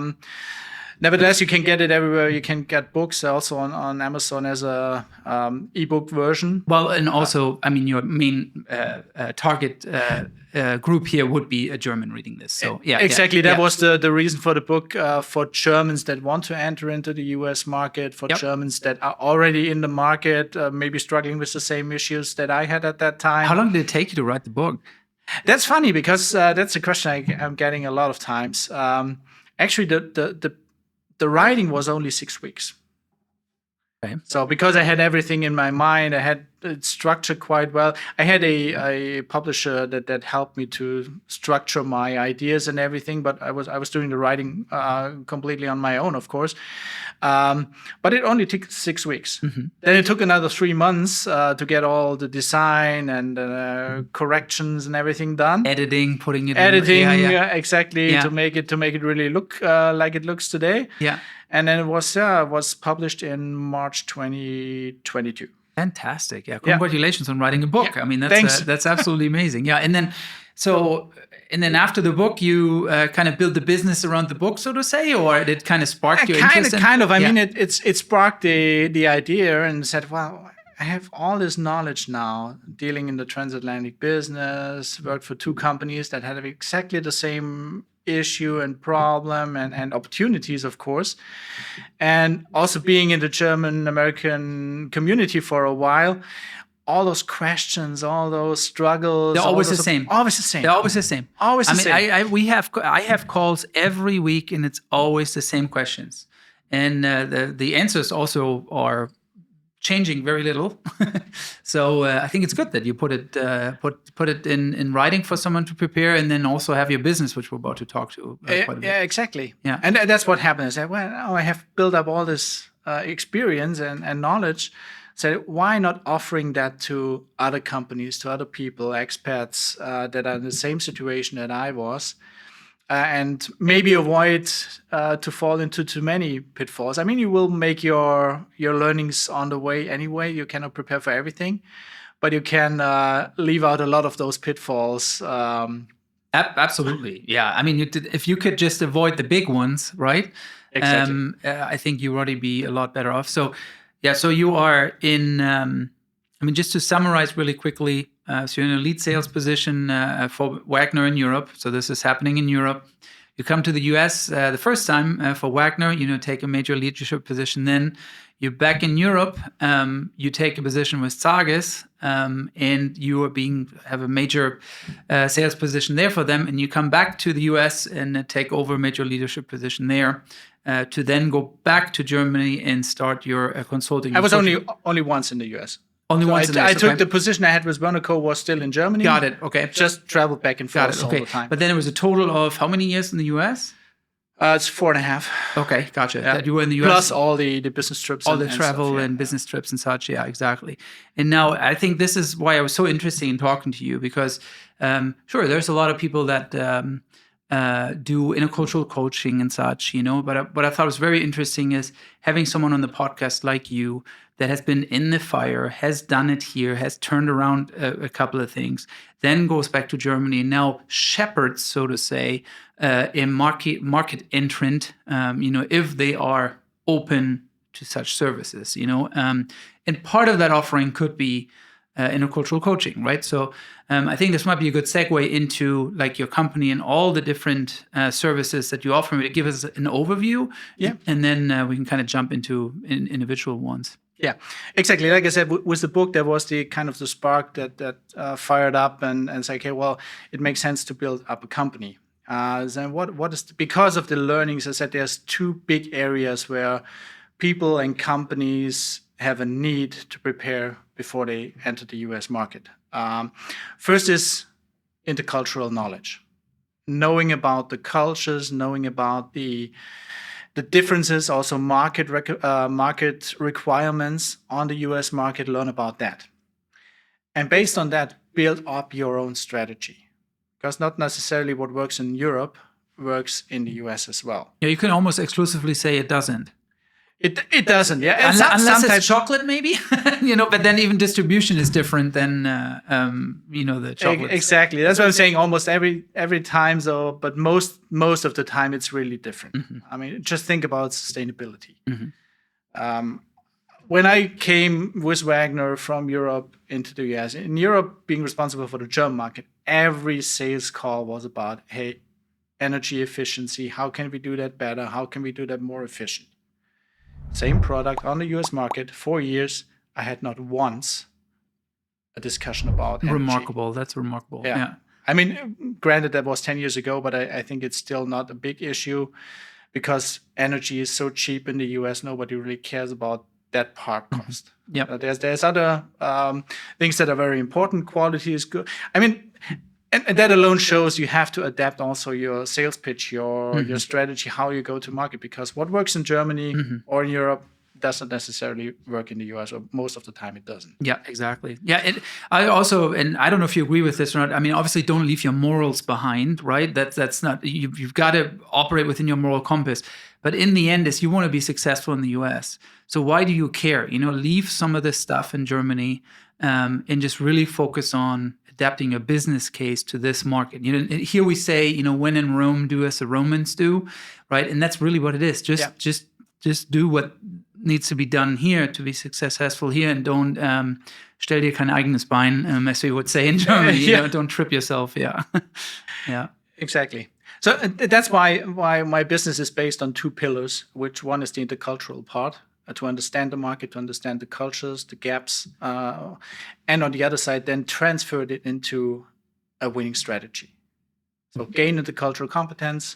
S1: Nevertheless, you can get it everywhere. You can get books also on Amazon as a ebook version.
S2: Well, and also, I mean, your main target group here would be a German reading this. So yeah,
S1: exactly. That was the reason for the book, for Germans that want to enter into the US market, for Germans that are already in the market, maybe struggling with the same issues that I had at that time.
S2: How long did it take you to write the book?
S1: That's funny because that's a question I'm getting a lot of times. Actually, the writing was only 6 weeks.
S2: Okay.
S1: So because I had everything in my mind, I had it structured quite well. I had a publisher that helped me to structure my ideas and everything, but I was doing the writing completely on my own, of course. But it only took 6 weeks. Mm-hmm. Then it took another 3 months to get all the design and corrections and everything done.
S2: Putting it
S1: editing, exactly, to make it really look like it looks today.
S2: Yeah.
S1: And then it was published in March 2022.
S2: Fantastic! Yeah, congratulations on writing a book.
S1: Yeah.
S2: I mean,
S1: Thanks.
S2: That's absolutely amazing. Yeah, and then after the book, you kind of build the business around the book, so to say, or did it kind of spark your interest?
S1: Kind of. I mean, it sparked the idea and said, well, I have all this knowledge now, dealing in the transatlantic business. Worked for 2 companies that had exactly the same issue and problem and opportunities, of course, and also being in the German-American community for a while, all those questions, all those struggles,
S2: they're always the same.
S1: Always the same.
S2: They're always the same.
S1: Always the same.
S2: I have calls every week, and it's always the same questions, and the answers also are changing very little. So I think it's good that you put it in writing for someone to prepare, and then also have your business, which we're about to talk to quite a bit.
S1: Yeah, exactly.
S2: Yeah,
S1: and that's what happened. I said, well, now I have built up all this experience and knowledge. So why not offering that to other companies, to other people, expats that are in the same situation that I was? And maybe avoid to fall into too many pitfalls. I mean, you will make your learnings on the way anyway. You cannot prepare for everything, but you can leave out a lot of those pitfalls.
S2: Absolutely, yeah. I mean, if you could just avoid the big ones, right?
S1: Exactly.
S2: I think you already be a lot better off. So, yeah. So you are in. I mean, just to summarize really quickly. So you're in a lead sales position for Wagner in Europe. So this is happening in Europe. You come to the US the first time for Wagner, take a major leadership position. Then you're back in Europe. You take a position with Zages, and you have a major sales position there for them. And you come back to the US and take over a major leadership position there to then go back to Germany and start your consulting.
S1: I was only once in the US.
S2: Only once in the US.
S1: I took the position I had with Werner was still in Germany.
S2: Got it. Okay.
S1: Just traveled back and forth all the time.
S2: But then it was a total of how many years in the US?
S1: It's 4.5.
S2: Okay, gotcha.
S1: Yeah.
S2: That you were in the US.
S1: Plus all the business trips.
S2: All the
S1: and
S2: travel
S1: stuff,
S2: and business trips and such. Yeah, exactly. And now I think this is why I was so interested in talking to you, because sure, there's a lot of people that do intercultural coaching and such, but what I thought was very interesting is having someone on the podcast like you that has been in the fire, has done it here, has turned around a couple of things, then goes back to Germany, now shepherds, so to say, a market entrant, if they are open to such services, and part of that offering could be intercultural coaching, right? So I think this might be a good segue into like your company and all the different services that you offer. Maybe give us an overview, and then we can kind of jump into individual ones.
S1: Yeah, exactly. Like I said, with the book, there was the kind of the spark that fired up and say, okay, well, it makes sense to build up a company. Then what is because of the learnings? I said there's two big areas where people and companies have a need to prepare before they enter the US market. First is intercultural knowledge, knowing about the cultures, knowing about the differences, also market requirements on the US market, learn about that. And based on that, build up your own strategy. Because not necessarily what works in Europe works in the US as well.
S2: Yeah, you can almost exclusively say it doesn't.
S1: It doesn't, yeah.
S2: Unless it's chocolate, maybe, but then even distribution is different than, the chocolate.
S1: Exactly. That's what I'm saying. Almost every time, though, but most of the time, it's really different. Mm-hmm. I mean, just think about sustainability. Mm-hmm. When I came with Wagner from Europe into the US, in Europe, being responsible for the German market, every sales call was about, hey, energy efficiency. How can we do that better? How can we do that more efficient? Same product on the US market, 4 years, I had not once a discussion about energy.
S2: Remarkable. That's remarkable. Yeah.
S1: I mean, granted, that was 10 years ago, but I think it's still not a big issue because energy is so cheap in the US, nobody really cares about that part cost.
S2: Yeah.
S1: There's other things that are very important. Quality is good. I mean, and that alone shows you have to adapt also your sales pitch, your strategy, how you go to market, because what works in Germany or in Europe doesn't necessarily work in the US, or most of the time it doesn't.
S2: Yeah, exactly. Yeah, I also, and I don't know if you agree with this or not. I mean, obviously, don't leave your morals behind, right? That's not, you've got to operate within your moral compass. But in the end, is you want to be successful in the US. So why do you care? Leave some of this stuff in Germany and just really focus on adapting a business case to this market. Here we say, when in Rome, do as the Romans do, right? And that's really what it is. Just do what needs to be done here to be successful here, and don't stell dir kein eigenes Bein, as we would say in Germany. Don't trip yourself. Yeah, yeah,
S1: exactly. So that's why my business is based on two pillars. Which one is the intercultural part, to understand the market, to understand the cultures, the gaps, and on the other side, then transfer it into a winning strategy. So gain intercultural competence,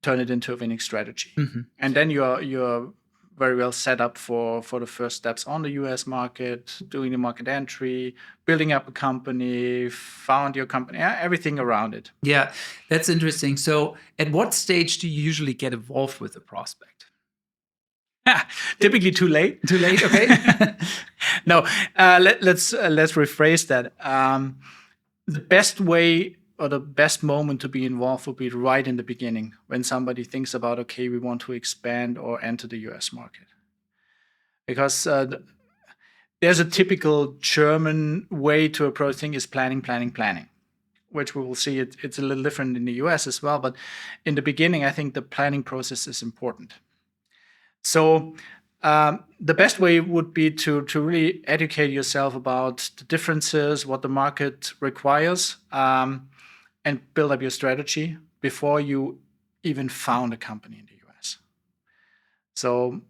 S1: turn it into a winning strategy, and then you're very well set up for the first steps on the US market, doing the market entry, building up a company, found your company, everything around it.
S2: Yeah, that's interesting. So at what stage do you usually get involved with a prospect?
S1: Typically too late.
S2: Too late, okay.
S1: No, let's rephrase that. The best way or the best moment to be involved would be right in the beginning, when somebody thinks about, okay, we want to expand or enter the US market. Because there's a typical German way to approach things is planning, which we will see it's a little different in the US as well. But in the beginning, I think the planning process is important. So the best way would be to really educate yourself about the differences, what the market requires, and build up your strategy before you even found a company in the US. So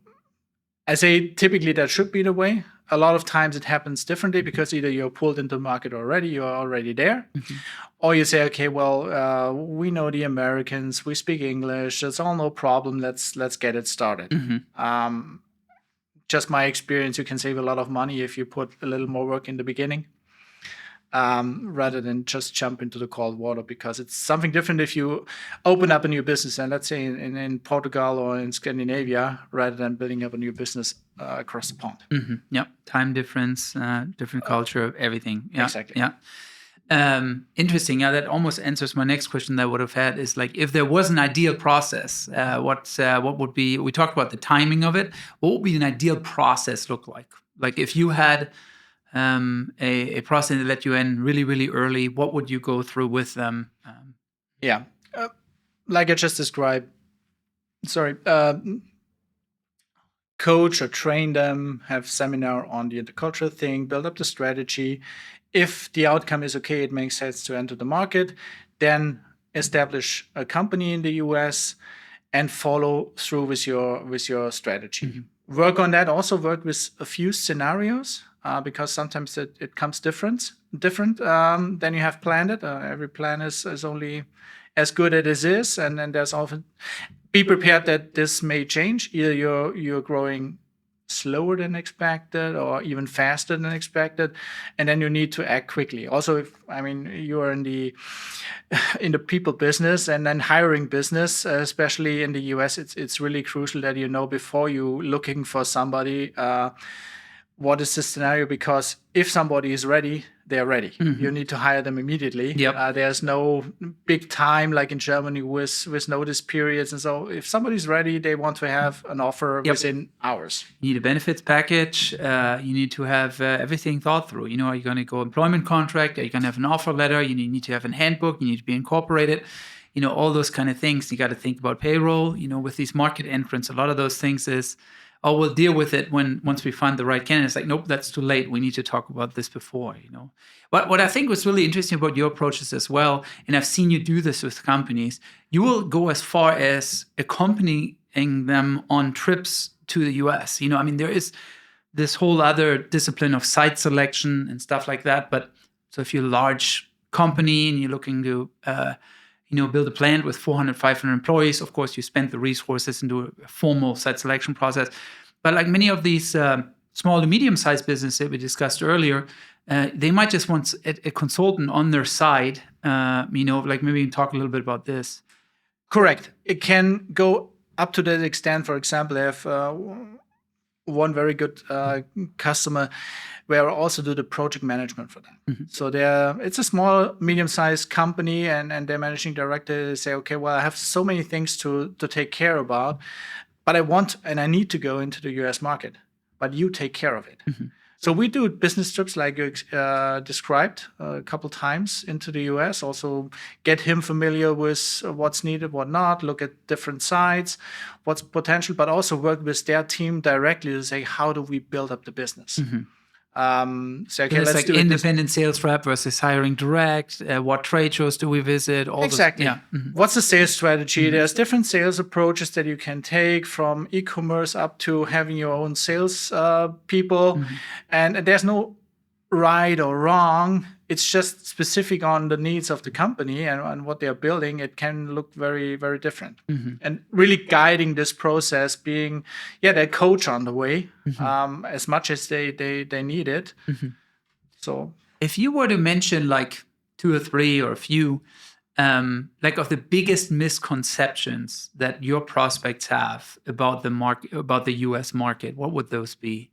S1: I say typically that should be the way. A lot of times it happens differently because either you're pulled into the market already, you're already there, or you say, okay, well, we know the Americans, we speak English, it's all no problem, let's get it started. Just my experience, you can save a lot of money if you put a little more work in the beginning. rather than just jump into the cold water, because it's something different if you open up a new business, and let's say in Portugal or in Scandinavia, rather than building up a new business across the pond.
S2: Mm-hmm. Yeah, time difference, different culture, everything. Yeah,
S1: exactly.
S2: Yeah. Interesting. Yeah, that almost answers my next question that I would have had is like, if there was an ideal process, what would be, we talked about the timing of it, what would be an ideal process look like? Like if you had a process that let you in really, really early, what would you go through with them?
S1: Yeah. Like I just described, coach or train them, have seminar on the intercultural thing, build up the strategy. If the outcome is okay, it makes sense to enter the market, then establish a company in the US and follow through with your strategy. Mm-hmm. Work on that. Also work with a few scenarios because sometimes it comes different than you have planned it. Every plan is only as good as it is, and then there's often be prepared that this may change. Either you're growing slower than expected or even faster than expected, and then you need to act quickly. Also, if you're in the people business and then hiring business, especially in the US, it's really crucial that you know before you looking for somebody what is the scenario, because if somebody is ready, they're ready. Mm-hmm. You need to hire them immediately.
S2: Yep.
S1: There's no big time like in Germany with notice periods. And so if somebody's ready, they want to have an offer within hours.
S2: You need a benefits package. You need to have everything thought through. Are you going to go employment contract? Are you going to have an offer letter? You need to have a handbook. You need to be incorporated. All those kind of things. You got to think about payroll. With these market entrants, a lot of those things is, oh, we'll deal with it once we find the right candidate. It's like, nope, that's too late. We need to talk about this before, But what I think was really interesting about your approaches as well, and I've seen you do this with companies, you will go as far as accompanying them on trips to the US. There is this whole other discipline of site selection and stuff like that. But so if you're a large company and you're looking to build a plant with 400, 500 employees. Of course, you spend the resources into a formal site selection process. But like many of these small to medium-sized businesses that we discussed earlier, they might just want a consultant on their side. Like maybe you can talk a little bit about this.
S1: Correct. It can go up to that extent. For example, I have one very good customer where I also do the project management for them. Mm-hmm. So it's a small, medium-sized company, and their managing director say, okay, well, I have so many things to take care about, but I want and I need to go into the US market, but you take care of it. Mm-hmm. So we do business trips like you described a couple times into the US, also get him familiar with what's needed, what not, look at different sites, what's potential, but also work with their team directly to say, how do we build up the business? Mm-hmm.
S2: So let's like do independent sales rep versus hiring direct. What trade shows do we visit?
S1: Exactly. Mm-hmm. What's the sales strategy? Mm-hmm. There's different sales approaches that you can take, from e-commerce up to having your own sales people. Mm-hmm. And there's no right or wrong. It's just specific on the needs of the company and what they're building. It can look very, very different. Mm-hmm. And really guiding this process, being their coach on the way, mm-hmm. As much as they need it. Mm-hmm. So
S2: if you were to mention like 2 or 3 or a few like of the biggest misconceptions that your prospects have about the market, about the US market, what would those be?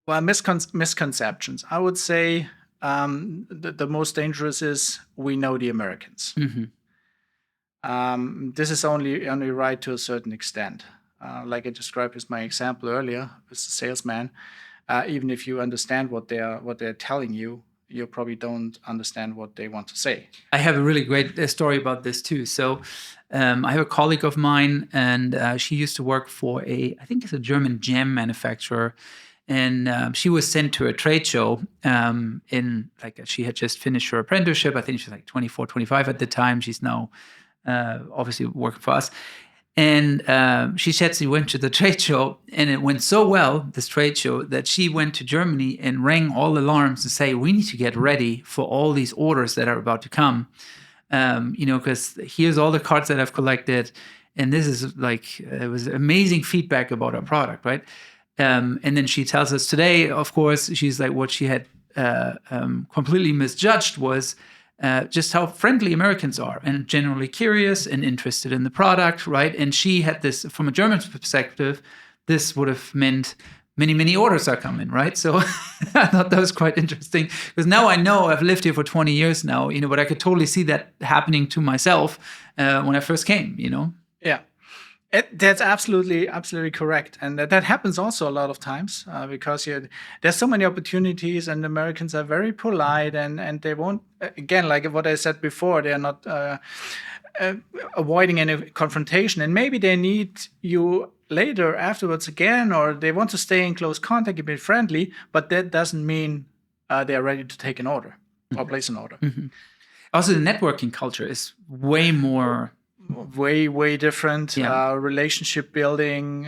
S1: Well, misconceptions. I would say the most dangerous is we know the Americans. Mm-hmm. This is only right to a certain extent. Like I described with my example earlier, with the salesman. Even if you understand what they're telling you, you probably don't understand what they want to say.
S2: I have a really great story about this too. So I have a colleague of mine, and she used to work for I think it's a German jam manufacturer. And she was sent to a trade show she had just finished her apprenticeship. I think she was like 24, 25 at the time. She's now obviously working for us. And she said she went to the trade show, and it went so well, this trade show, that she went to Germany and rang all alarms to say, we need to get ready for all these orders that are about to come. Because here's all the cards that I've collected. And this is it was amazing feedback about our product, right? And then she tells us today, of course, she's like what she had completely misjudged was just how friendly Americans are and generally curious and interested in the product, right? And she had this, from a German perspective, this would have meant many orders are coming, right? So I thought that was quite interesting because now I know I've lived here for 20 years now, but I could totally see that happening to myself when I first came,
S1: Yeah. That's absolutely correct, and that happens also a lot of times because there's so many opportunities, and Americans are very polite, and they won't. Again, like what I said before, they are not avoiding any confrontation, and maybe they need you later afterwards again, or they want to stay in close contact and be friendly, but that doesn't mean they are ready to take an order or place an order.
S2: Mm-hmm. Also, the networking culture is way
S1: different. Relationship building,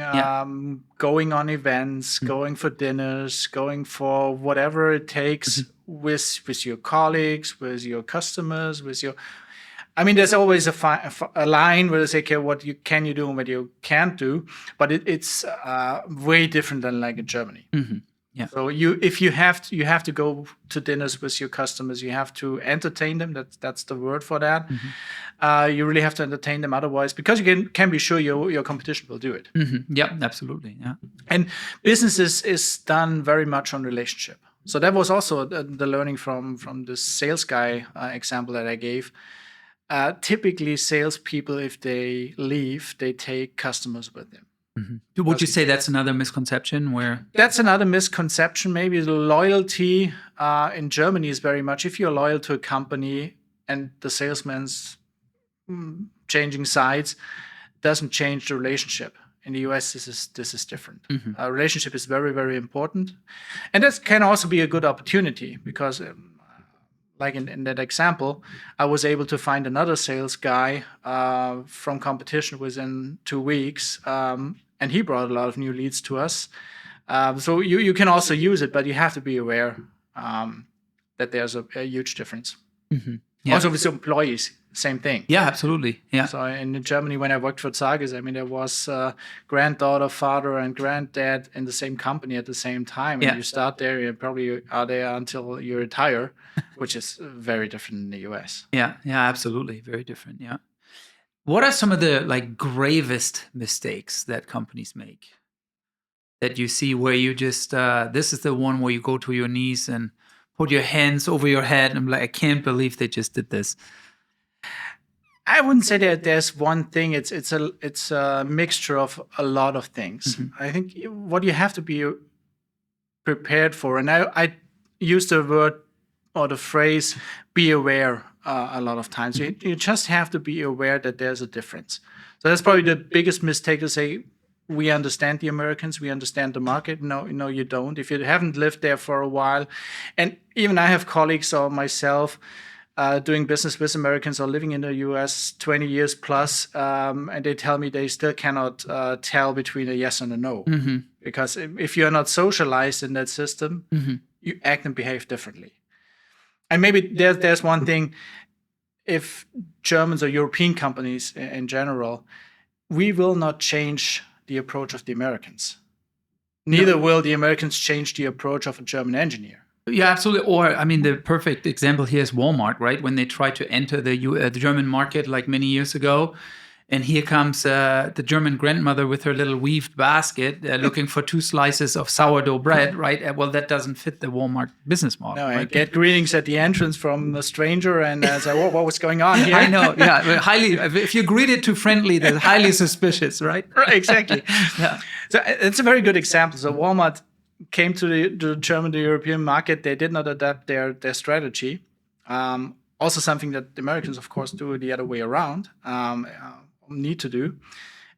S1: going on events, going for dinners, going for whatever it takes with your colleagues, with your customers, there's always a line where they say, okay, what can you do and what you can't do, but it's way different than like in Germany.
S2: Mm-hmm. Yeah.
S1: So you have to go to dinners with your customers. You have to entertain them. That's the word for that.
S2: Mm-hmm.
S1: You really have to entertain them. Otherwise, because you can be sure your competition will do it.
S2: Mm-hmm. Yeah, absolutely. Yeah.
S1: And business is done very much on relationship. So that was also the learning from the sales guy example that I gave. Typically, salespeople, if they leave, they take customers with them.
S2: Mm-hmm. Would you say that's another misconception where?
S1: That's another misconception. Maybe the loyalty in Germany is very much, if you're loyal to a company and the salesman's changing sides, doesn't change the relationship. In the US, this is different.
S2: Mm-hmm.
S1: A relationship is very, very important. And that can also be a good opportunity because like in that example, I was able to find another sales guy from competition within 2 weeks, and he brought a lot of new leads to us. So you can also use it, but you have to be aware that there's a huge difference.
S2: Mm-hmm. Yeah.
S1: Also with employees, same thing.
S2: Yeah, absolutely. Yeah.
S1: So in Germany, when I worked for Zages, there was granddaughter, father, and granddad in the same company at the same time. And you start there, you probably are there until you retire, which is very different in the US.
S2: Yeah, absolutely. Very different, yeah. What are some of the gravest mistakes that companies make that you see where you just, this is the one where you go to your knees and put your hands over your head and I'm like, I can't believe they just did this?
S1: I wouldn't say that there's one thing. It's a mixture of a lot of things.
S2: Mm-hmm.
S1: I think what you have to be prepared for, and I use the word or the phrase "be aware" a lot of times. You just have to be aware that there's a difference. So that's probably the biggest mistake to say. We understand the Americans. We understand the market. No, you don't. If you haven't lived there for a while, and even I have colleagues or myself doing business with Americans or living in the US 20 years plus, and they tell me they still cannot tell between a yes and a no.
S2: Mm-hmm.
S1: Because if you're not socialized in that system, you act and behave differently. And maybe there's one thing, if Germans or European companies in general, we will not change the approach of the Americans. Neither will the Americans change the approach of a German engineer.
S2: Yeah, absolutely. Or, the perfect example here is Walmart, right? When they tried to enter the German market many years ago, and here comes the German grandmother with her little weaved basket looking for 2 slices of sourdough bread, right? Well, that doesn't fit the Walmart business model.
S1: No,
S2: right?
S1: I get greetings at the entrance from a stranger and say, what was going on here?
S2: I know, yeah. Highly, if you greet it too friendly, that's highly suspicious, right?
S1: Right, exactly.
S2: Yeah.
S1: So it's a very good example. So Walmart came to the European market. They did not adapt their strategy. Also something that the Americans, of course, do the other way around, need to do,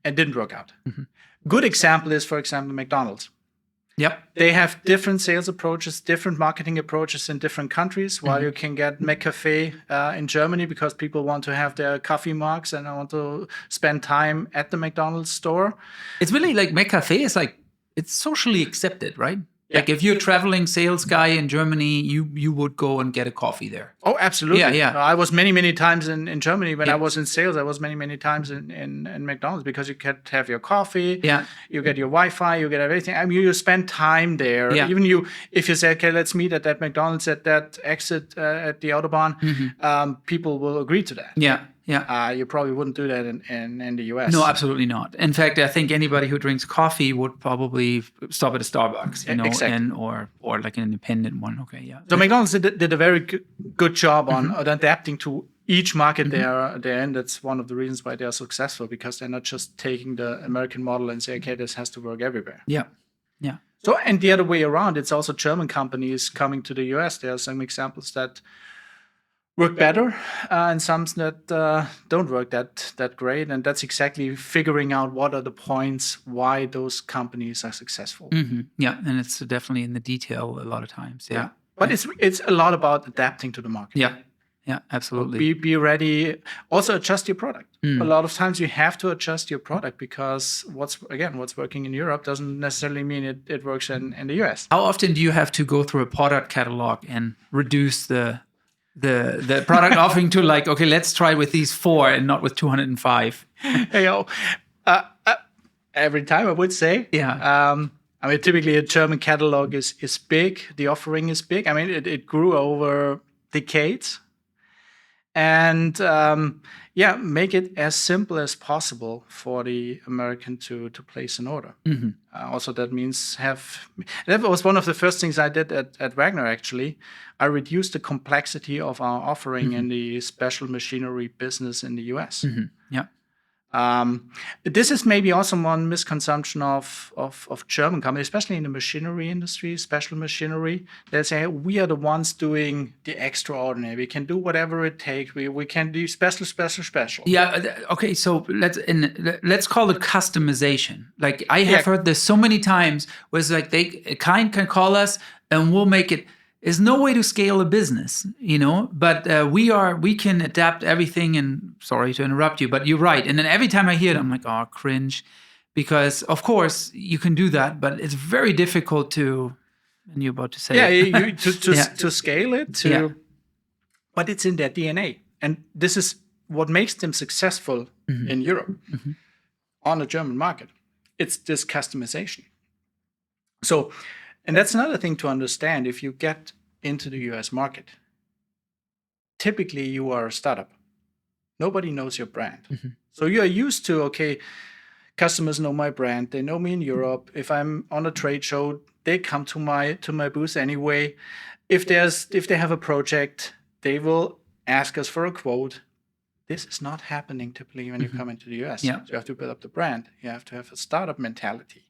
S1: and didn't work out. Mm-hmm. Good example is, for example, McDonald's.
S2: Yep.
S1: They have different sales approaches, different marketing approaches in different countries. While you can get McCafe in Germany because people want to have their coffee mugs and want to spend time at the McDonald's store.
S2: It's really McCafe is it's socially accepted, right? Like if you're a traveling sales guy in Germany, you would go and get a coffee there.
S1: Oh, absolutely.
S2: Yeah.
S1: I was many times in Germany when I was in sales. I was many times in McDonald's because you can have your coffee.
S2: Yeah.
S1: You get your Wi-Fi. You get everything. I mean, you spend time there.
S2: Yeah.
S1: Even if you say, okay, let's meet at that McDonald's at that exit at the Autobahn, people will agree to that.
S2: Yeah. Yeah.
S1: You probably wouldn't do that in the US.
S2: No, absolutely not. In fact, I think anybody who drinks coffee would probably stop at a Starbucks,
S1: exactly.
S2: or like an independent one. Okay, yeah.
S1: So McDonald's did a very good job on adapting to each market they're in. That's one of the reasons why they are successful, because they're not just taking the American model and say, okay, this has to work everywhere.
S2: Yeah. Yeah.
S1: So, and the other way around, it's also German companies coming to the US. There are some examples that work better and some that don't work that great. And that's exactly figuring out what are the points why those companies are successful.
S2: Yeah, and it's definitely in the detail a lot of times. Yeah.
S1: But it's a lot about adapting to the market.
S2: Yeah, absolutely.
S1: Be ready. Also adjust your product. A lot of times you have to adjust your product because what's working in Europe doesn't necessarily mean it works in the US.
S2: How often do you have to go through a product catalog and reduce the product offering to like, okay, let's try with these 4 and not with 205?
S1: Every time I would say.
S2: Yeah.
S1: I mean, typically a German catalog is big. The offering is big. I mean, it grew over decades. And make it as simple as possible for the American to place an order. Also, that means that was one of the first things I did at Wagner, actually. I reduced the complexity of our offering in the special machinery business in the US.
S2: Yeah.
S1: This is maybe also one misconception of German companies, especially in the machinery industry, special machinery. They say, we are the ones doing the extraordinary. We can do whatever it takes. We can do special.
S2: Yeah. Okay. So let's call it customization. Like I have heard this so many times, where it's like a client can call us and we'll make it. There's no way to scale a business, but we can adapt everything. And sorry to interrupt you, but you're right. And then every time I hear it, I'm like, oh, cringe, because of course you can do that, but it's very difficult to. And you're about to say,
S1: to scale it. But it's in their DNA, and this is what makes them successful in Europe on the German market. It's this customization. So. And that's another thing to understand. If you get into the US market, typically you are a startup. Nobody knows your brand. So you are used to, okay, customers know my brand. They know me in Europe. If I'm on a trade show, they come to my booth anyway. If they have a project, they will ask us for a quote. This is not happening typically when you come into the US.
S2: Yeah.
S1: So you have to build up the brand. You have to have a startup mentality.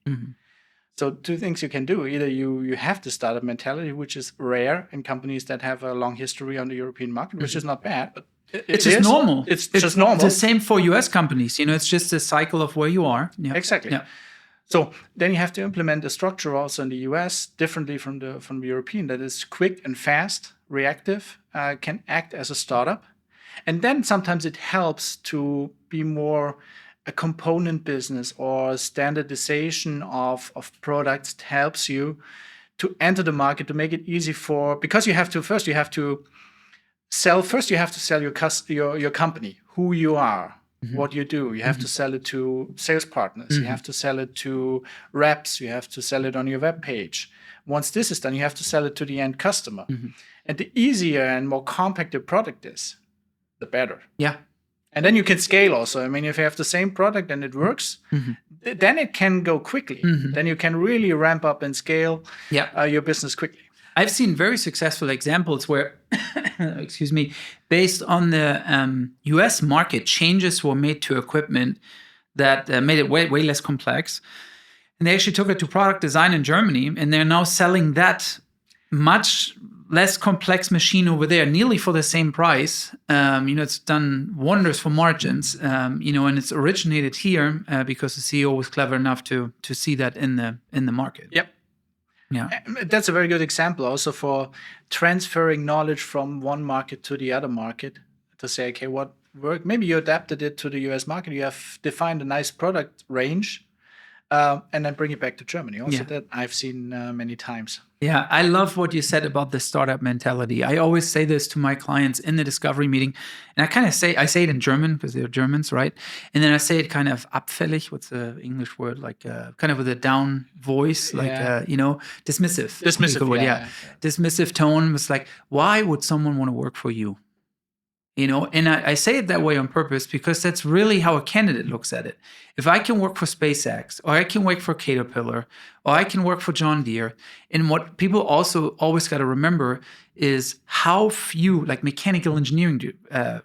S1: So 2 things you can do. Either you have the startup mentality, which is rare in companies that have a long history on the European market, which is not bad, but
S2: it's just normal.
S1: It's just normal.
S2: It's the same for US companies. It's just a cycle of where you are. Yeah.
S1: Exactly.
S2: Yeah.
S1: So then you have to implement a structure also in the US differently from the European, that is quick and fast, reactive, can act as a startup. And then sometimes it helps to be more a component business or standardization of products helps you to enter the market, to make it easy because you have to sell your company, who you are, what you do. You have to sell it to sales partners. You have to sell it to reps. You have to sell it on your web page. Once this is done, you have to sell it to the end customer. And the easier and more compact your product is, the better.
S2: Yeah.
S1: And then you can scale also. I mean, if you have the same product and it works, then it can go quickly. Then you can really ramp up and scale your business quickly.
S2: I've seen very successful examples where, based on the US market, changes were made to equipment that made it way less complex. And they actually took it to product design in Germany, and they're now selling that much less complex machine over there, nearly for the same price. It's done wonders for margins. And it's originated here because the CEO was clever enough to see that in the market.
S1: Yep.
S2: Yeah.
S1: That's a very good example also for transferring knowledge from one market to the other market, to say, okay, what worked? Maybe you adapted it to the US market. You have defined a nice product range. and then bring it back to Germany. Also, that I've seen many times.
S2: Yeah, I love what you said about the startup mentality. I always say this to my clients in the discovery meeting, and I say it in German because they're Germans, right? And then I say it kind of abfällig. What's the English word? Like kind of with a down voice, like dismissive.
S1: Dismissive,
S2: word, dismissive tone. It's like, why would someone want to work for you? And I say it that way on purpose because that's really how a candidate looks at it. If I can work for SpaceX, or I can work for Caterpillar, or I can work for John Deere, and what people also always got to remember is how few, like mechanical engineering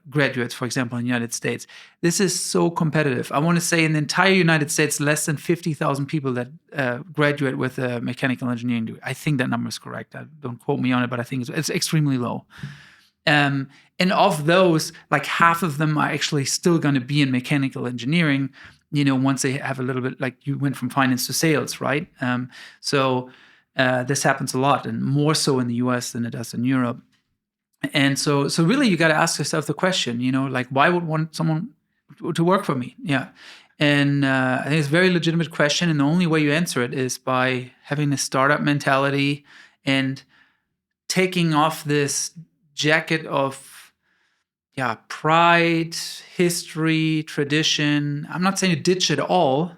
S2: graduates, for example, in the United States, this is so competitive. I want to say in the entire United States, less than 50,000 people that graduate with a mechanical engineering degree. I think that number is correct. Don't quote me on it, but I think it's extremely low. And of those, like half of them are actually still going to be in mechanical engineering, once they have a little bit, like you went from finance to sales, right? So this happens a lot, and more so in the US than it does in Europe. And so really you got to ask yourself the question, like why would want someone to work for me? Yeah. And I think it's a very legitimate question. And the only way you answer it is by having a startup mentality and taking off this jacket of pride, history, tradition. I'm not saying you ditch it all.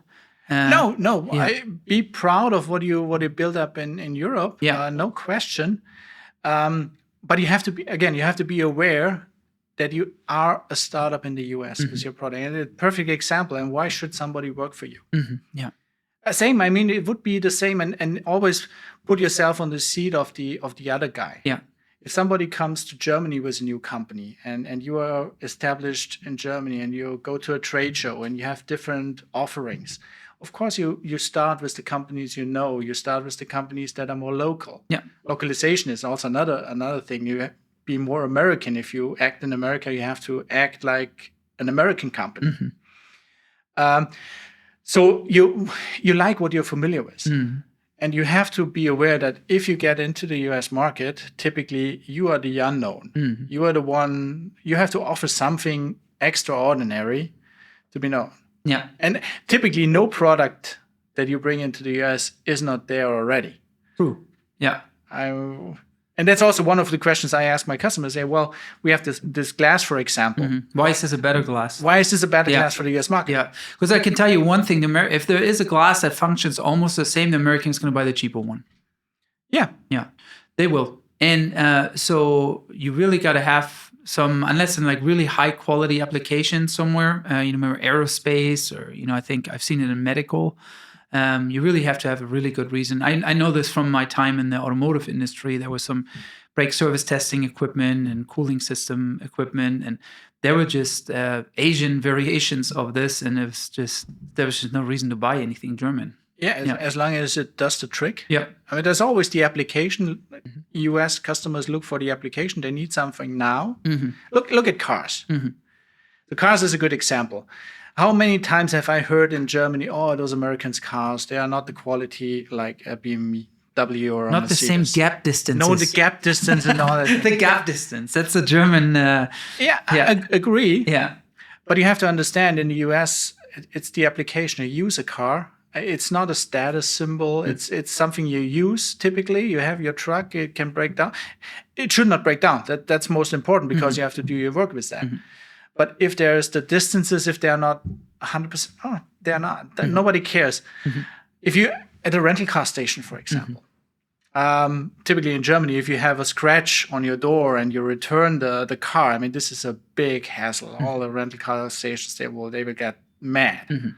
S1: No. Be proud of what you build up in Europe. No question. But you have to be aware that you are a startup in the US with your product. And a perfect example. And why should somebody work for you?
S2: Mm-hmm. Yeah.
S1: Same. I mean, it would be the same, and always put yourself on the seat of the other guy.
S2: Yeah.
S1: If somebody comes to Germany with a new company and you are established in Germany and you go to a trade show and you have different offerings, of course you start with the companies you start with the companies that are more local.
S2: Yeah.
S1: Localization is also another thing. You be more American. If you act in America, you have to act like an American company.
S2: Mm-hmm.
S1: So you like what you're familiar with.
S2: Mm-hmm.
S1: And you have to be aware that if you get into the US market, typically you are the unknown.
S2: Mm-hmm.
S1: You are the one, you have to offer something extraordinary to be known.
S2: Yeah.
S1: And typically no product that you bring into the US is not there already.
S2: True. Yeah.
S1: And that's also one of the questions I ask my customers. Say, well, we have this glass, for example.
S2: Mm-hmm. Why is this a better glass?
S1: Why is this a better glass for the US market?
S2: Yeah, because I can tell you one thing. If there is a glass that functions almost the same, the American's going to buy the cheaper one. Yeah, they will. And so you really got to have some, unless in like really high quality applications somewhere, maybe aerospace or, I think I've seen it in medical. You really have to have a really good reason. I know this from my time in the automotive industry. There was some brake service testing equipment and cooling system equipment, and there were just Asian variations of this, and there was just no reason to buy anything German.
S1: As long as it does the trick.
S2: Yeah.
S1: I mean, there's always the application. Mm-hmm. US customers look for the application. They need something now.
S2: Mm-hmm.
S1: Look at cars.
S2: Mm-hmm.
S1: The cars is a good example. How many times have I heard in Germany, those Americans' cars, they are not the quality like a BMW or a
S2: not
S1: Mercedes.
S2: The same gap distances.
S1: No, the gap distance and all that.
S2: The gap distance. That's a German.
S1: I agree.
S2: Yeah.
S1: But you have to understand, in the US, it's the application. You use a car. It's not a status symbol. It's something you use typically. You have your truck. It can break down. It should not break down. That's most important because you have to do your work with that. Mm-hmm. But if there's the distances, if they're not 100%, they're not. Mm-hmm. Nobody cares. Mm-hmm. If you at a rental car station, for example, typically in Germany, if you have a scratch on your door and you return the car, I mean, this is a big hassle. Mm-hmm. All the rental car stations, they will get mad. Mm-hmm.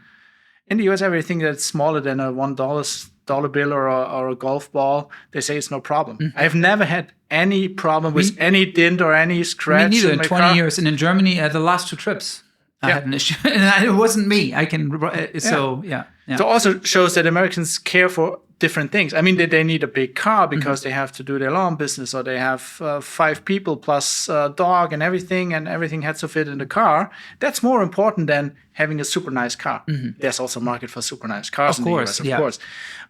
S1: In the US, everything that's smaller than a $1 bill or a golf ball, they say it's no problem. Mm-hmm. I've never had any problem with any dint or any scratch.
S2: Me neither. In 20 years, and in Germany, the last 2 trips, I had an issue, and it wasn't me. So it
S1: also shows that Americans care for different things. I mean, they need a big car because they have to do their lawn business, or they have 5 people plus a dog and everything has to fit in the car. That's more important than having a super nice car. Mm-hmm. There's also a market for super nice cars in the US, of course.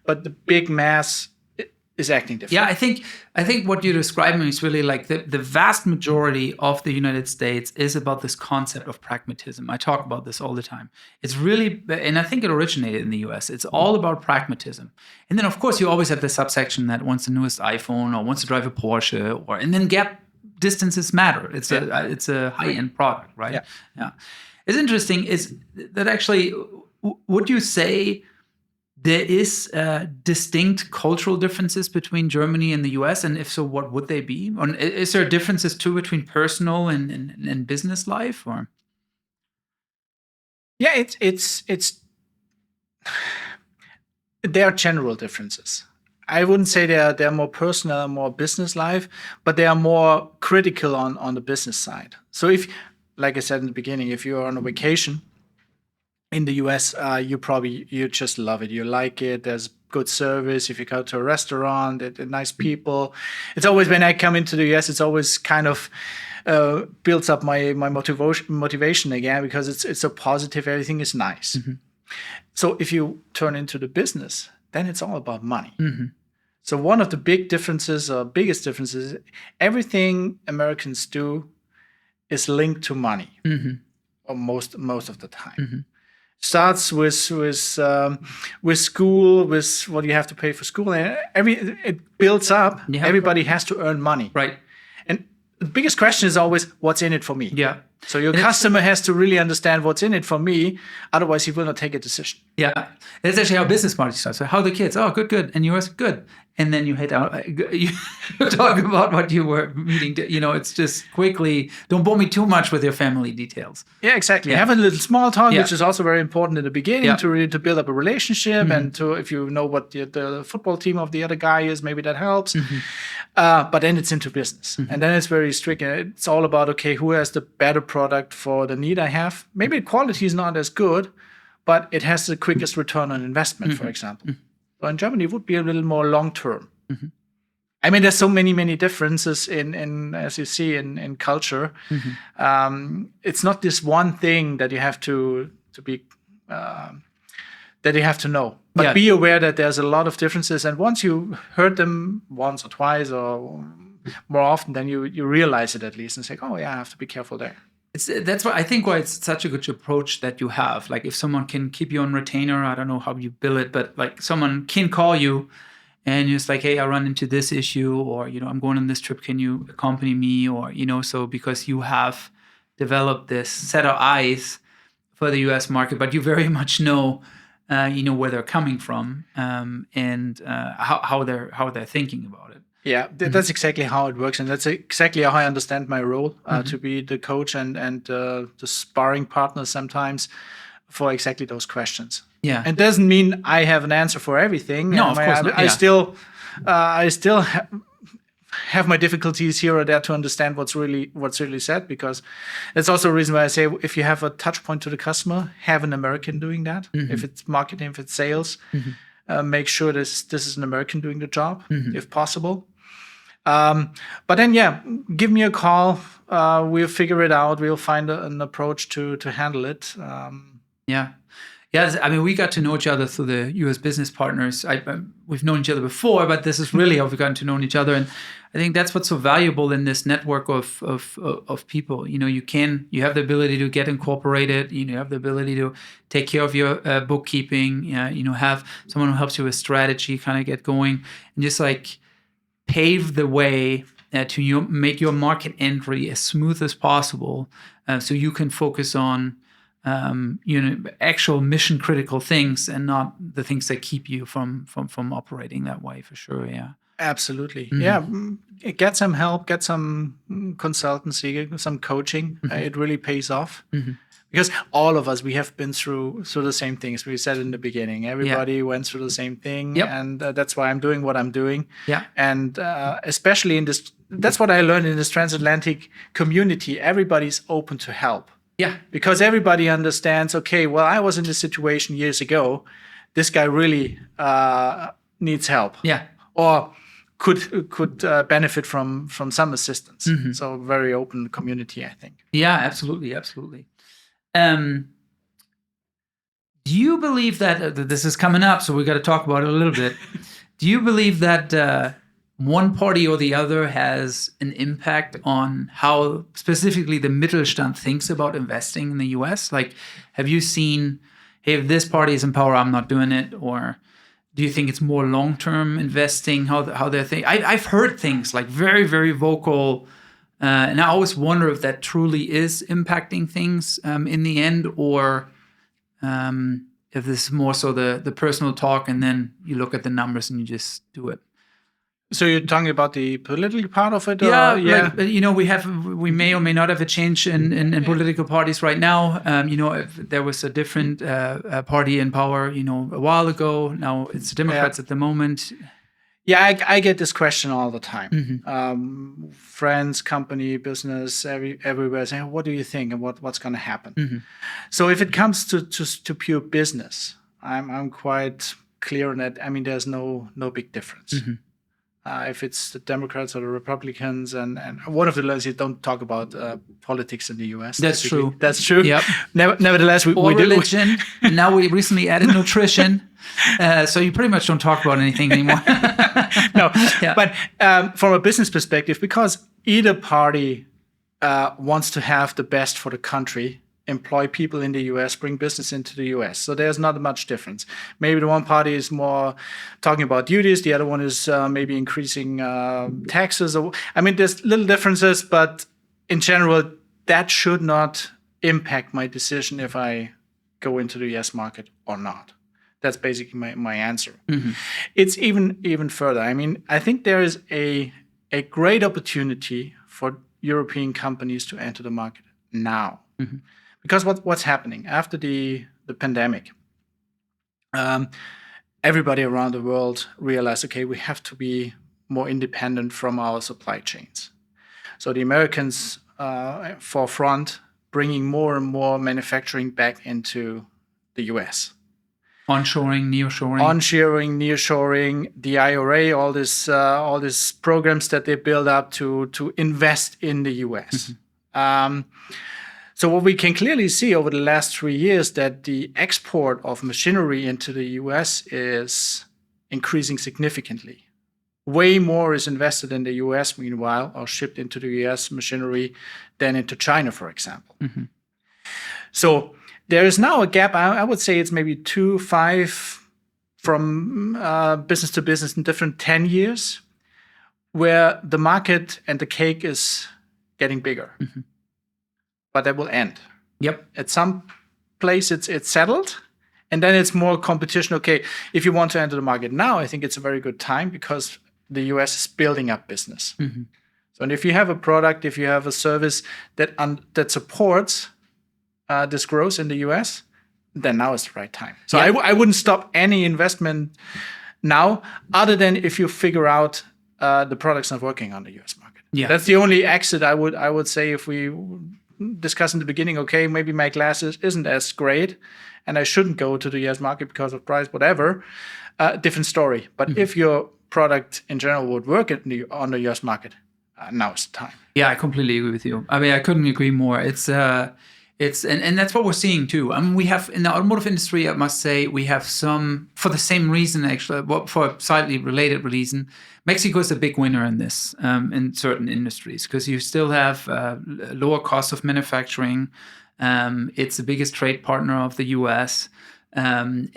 S1: But the big mass, is acting different.
S2: Yeah, I think what you're describing is really like the vast majority of the United States is about this concept of pragmatism. I talk about this all the time. It's really, and I think it originated in the US. It's all about pragmatism. And then of course you always have the subsection that wants the newest iPhone or wants to drive a Porsche, and then gap distances matter. It's a high-end product, right? Yeah. It's interesting is that actually, would you say there is distinct cultural differences between Germany and the US? And if so, what would they be? Or is there differences too between personal and business life? Or
S1: Yeah, it's there are general differences. I wouldn't say they're more personal and more business life, but they are more critical on the business side. So if, like I said in the beginning, if you're on a vacation in the US, you just love it. You like it. There's good service. If you go to a restaurant, they're nice people. It's always, when I come into the US, it's always kind of builds up my motivation again, because it's so positive. Everything is nice. Mm-hmm. So if you turn into the business, then it's all about money. Mm-hmm. So one of the biggest differences, everything Americans do is linked to money, mm-hmm. or most of the time. Mm-hmm. Starts with school, with what you have to pay for school, and it builds up. Yeah. Everybody has to earn money,
S2: right?
S1: And the biggest question is always, what's in it for me?
S2: Yeah.
S1: So your customer has to really understand what's in it for me, otherwise he will not take a decision.
S2: Yeah, that's actually how business parties start. So how are the kids? Oh, good. And yours? Good. And then you head out, you talk about what you were meeting. It's just quickly, don't bore me too much with your family details.
S1: Yeah, exactly. Yeah. Have a little small talk, which is also very important in the beginning, to build up a relationship, mm-hmm. and to, if you know what the football team of the other guy is, maybe that helps. Mm-hmm. But then it's into business. Mm-hmm. And then it's very strict. It's all about, okay, who has the better product for the need I have? Maybe the quality is not as good, but it has the quickest return on investment, mm-hmm. for example. Mm-hmm. So in Germany, it would be a little more long-term. Mm-hmm. I mean, there's so many differences in as you see, in culture. Mm-hmm. It's not this one thing that you have to be, that you have to know. But be aware that there's a lot of differences. And once you heard them once or twice or more often, then you realize it at least and say, oh, yeah, I have to be careful there.
S2: That's why it's such a good approach that you have. Like if someone can keep you on retainer, I don't know how you bill it, but like someone can call you and you're just like, hey, I run into this issue, or, I'm going on this trip. Can you accompany me? Or, so because you have developed this set of eyes for the US market, but you very much know, where they're coming from, and how they're thinking about it.
S1: Yeah, that's exactly how it works, and that's exactly how I understand my role, to be the coach and the sparring partner sometimes for exactly those questions. Yeah, it doesn't mean I have an answer for everything.
S2: No, of course not.
S1: I still have my difficulties here or there to understand what's really said, because that's also a reason why I say, if you have a touch point to the customer, have an American doing that. Mm-hmm. If it's marketing, if it's sales, mm-hmm. Make sure this is an American doing the job, mm-hmm. if possible. But then, give me a call. We'll figure it out. We'll find an approach to handle it.
S2: I mean, we got to know each other through the U.S. business partners. We've known each other before, but this is really how we've gotten to know each other. And I think that's what's so valuable in this network of people. You have the ability to get incorporated. You have the ability to take care of your bookkeeping. Have someone who helps you with strategy, kind of get going, and just like pave the way to make your market entry as smooth as possible, so you can focus on actual mission critical things and not the things that keep you from operating that way, for sure. Yeah,
S1: absolutely. Mm-hmm. Yeah, get some help, get some consultancy, some coaching. Mm-hmm. It really pays off. Mm-hmm. Because all of us, we have been through the same things. We said in the beginning, everybody went through the same thing. Yep. And that's why I'm doing what I'm doing. Yeah. And especially in this, that's what I learned in this transatlantic community. Everybody's open to help. Yeah. Because everybody understands, okay, well, I was in this situation years ago. This guy really needs help. Yeah. Or could benefit from some assistance. Mm-hmm. So very open community, I think.
S2: Yeah, absolutely. Do you believe that this is coming up, so we got to talk about it a little bit? Do you believe that one party or the other has an impact on how specifically the Mittelstand thinks about investing in the US? Like, have you seen, hey, if this party is in power, I'm not doing it? Or do you think it's more long-term investing, how they're thinking? I've heard things like very, very vocal, and I always wonder if that truly is impacting things in the end, or if this is more so the personal talk, and then you look at the numbers and you just do it.
S1: So you're talking about the political part of it?
S2: Yeah,
S1: Yeah.
S2: like, we may or may not have a change in political parties right now. If there was a different party in power, a while ago. Now it's the Democrats at the moment.
S1: Yeah, I get this question all the time.
S2: Mm-hmm.
S1: Friends, company, business, everywhere saying, "What do you think, and what's going to happen?"
S2: Mm-hmm.
S1: So if it comes to pure business, I'm quite clear on that. I mean, there's no big difference.
S2: Mm-hmm.
S1: If it's the Democrats or the Republicans, and one of the laws, you don't talk about politics in the U.S.
S2: That's
S1: typically.
S2: true.
S1: That's true.
S2: Yep.
S1: Nevertheless, we
S2: religion. And now we recently added nutrition, so you pretty much don't talk about anything anymore.
S1: No,
S2: Yeah.
S1: But from a business perspective, because either party wants to have the best for the country, employ people in the US, bring business into the US. So there's not much difference. Maybe the one party is more talking about duties, the other one is maybe increasing taxes. There's little differences, but in general, that should not impact my decision if I go into the US market or not. That's basically my answer.
S2: Mm-hmm.
S1: It's even further. I think there is a great opportunity for European companies to enter the market now.
S2: Mm-hmm.
S1: Because what's happening after the pandemic, everybody around the world realized, okay, we have to be more independent from our supply chains. So the Americans forefront, bringing more and more manufacturing back into the US.
S2: Onshoring,
S1: nearshoring, the IRA, all these programs that they build up to invest in the US. Mm-hmm. So what we can clearly see over the last 3 years that the export of machinery into the US is increasing significantly. Way more is invested in the US, meanwhile, or shipped into the US machinery than into China, for example.
S2: Mm-hmm.
S1: So there is now a gap. I would say it's maybe 2-5 from business to business in different 10 years, where the market and the cake is getting bigger.
S2: Mm-hmm.
S1: But that will end.
S2: Yep.
S1: At some place, it's settled, and then it's more competition. Okay, if you want to enter the market now, I think it's a very good time because the US is building up business.
S2: Mm-hmm.
S1: So, and if you have a product, if you have a service that supports this growth in the US, then now is the right time. So I wouldn't stop any investment now, other than if you figure out the product's not working on the US market.
S2: Yeah.
S1: That's the only exit I would say if we discuss in the beginning, okay, maybe my glasses isn't as great and I shouldn't go to the US market because of price, whatever, different story. But
S2: Mm-hmm.
S1: if your product in general would work on the US market, now is the time.
S2: Yeah, I completely agree with you. I couldn't agree more. It's and that's what we're seeing too. We have in the automotive industry, I must say, we have some, for the same reason actually, for a slightly related reason, Mexico is a big winner in this in certain industries because you still have lower cost of manufacturing. It's the biggest trade partner of the US. And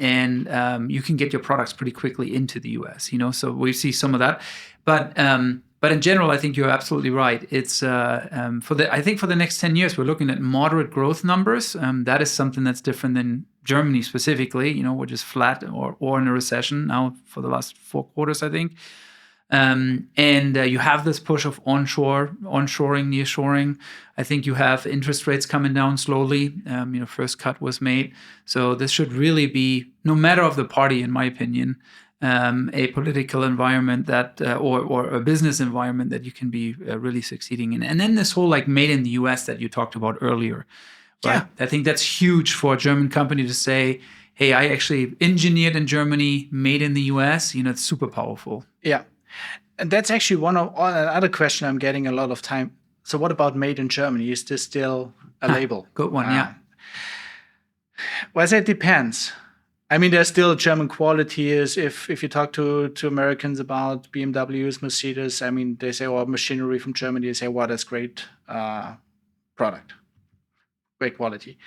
S2: you can get your products pretty quickly into the US, so we see some of that. But in general, I think you're absolutely right. It's I think for the next 10 years, we're looking at moderate growth numbers. That is something that's different than Germany specifically. We're just flat or in a recession now for the last 4 quarters, I think. And you have this push of onshoring, nearshoring. I think you have interest rates coming down slowly. First cut was made. So this should really be, no matter of the party, in my opinion, a political environment that or a business environment that you can be really succeeding in. And then this whole made in the US that you talked about earlier. Right? Yeah. I think that's huge for a German company to say, hey, I actually engineered in Germany, made in the US. It's super powerful.
S1: Yeah. And that's actually another question I'm getting a lot of time. So what about made in Germany? Is this still a label?
S2: Good one, yeah.
S1: Well, I say it depends. I mean, there's still German quality. Is if you talk to Americans about BMWs, Mercedes, I mean, they say, "Oh, machinery from Germany." They say, "Wow, that's great product, great quality."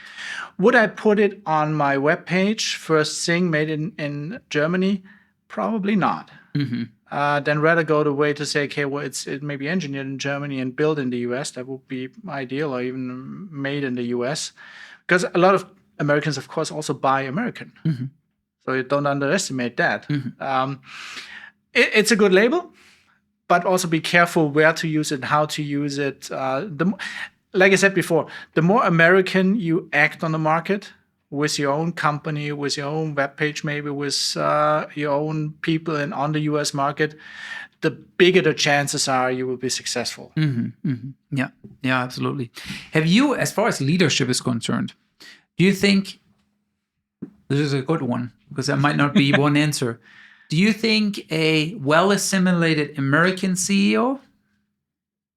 S1: Would I put it on my webpage first thing, made in Germany? Probably not. Then rather go the way to say, okay, well, it may be engineered in Germany and built in the US. That would be ideal, or even made in the US, because a lot of Americans, of course, also buy American. So you don't underestimate that. It's a good label, but also be careful where to use it, how to use it. Like I said before, the more American you act on the market with your own company, with your own webpage, maybe with your own people and on the US market, the bigger the chances are you will be successful.
S2: Yeah, absolutely. Have you, as far as leadership is concerned, do you think, this is a good one, because there might not be one answer. Do you think a well-assimilated American CEO,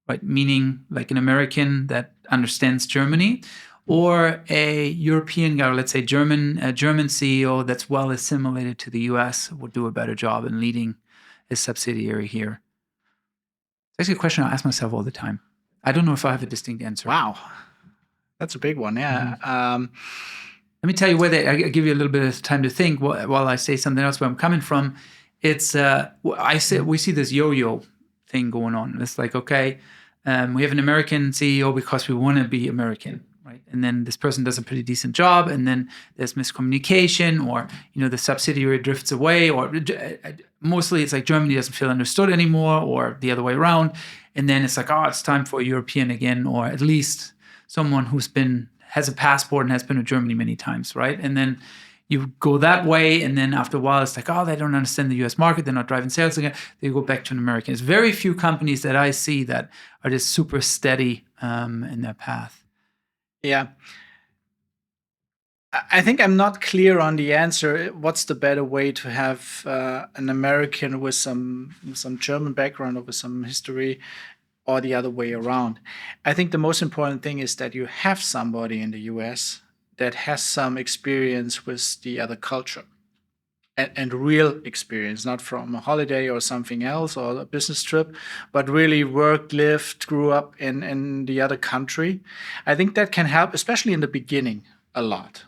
S2: right, meaning like an American that understands Germany, or a European guy, or let's say a German CEO that's well assimilated to the US would do a better job in leading his subsidiary here? It's actually a question I ask myself all the time. I don't know if I have a distinct answer.
S1: Wow. That's a big one, yeah.
S2: Let me tell you I give you a little bit of time to think while I say something else where I'm coming from. It's we see this yo-yo thing going on. It's like, okay, we have an American CEO because we want to be American, right? And then this person does a pretty decent job, and then there's miscommunication, or the subsidiary drifts away, or mostly it's like Germany doesn't feel understood anymore, or the other way around. And then it's like, oh, it's time for a European again, or at least someone has a passport and has been to Germany many times, right? And then you go that way, and then after a while, it's like, oh, they don't understand the US market. They're not driving sales again. They go back to an American. There's very few companies that I see that are just super steady in their path.
S1: Yeah. I think I'm not clear on the answer. What's the better way to have an American with some German background or with some history, or the other way around? I think the most important thing is that you have somebody in the US that has some experience with the other culture, and real experience, not from a holiday or something else or a business trip, but really worked, lived, grew up in the other country. I think that can help, especially in the beginning, a lot.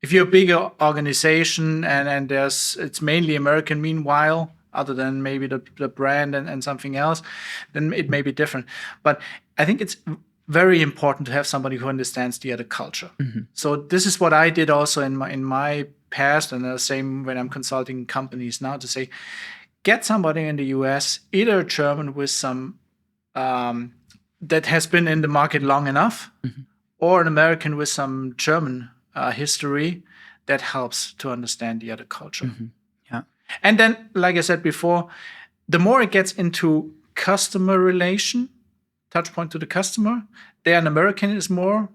S1: If you're a bigger organization and it's mainly American meanwhile, other than maybe the brand and something else, then it may be different. But I think it's very important to have somebody who understands the other culture. So this is what I did also in my past, and the same when I'm consulting companies now, to say, get somebody in the US, either a German with some that has been in the market long enough, or an American with some German history that helps to understand the other culture. And then, like I said before, the more it gets into customer relation, touch point to the customer, there an American is more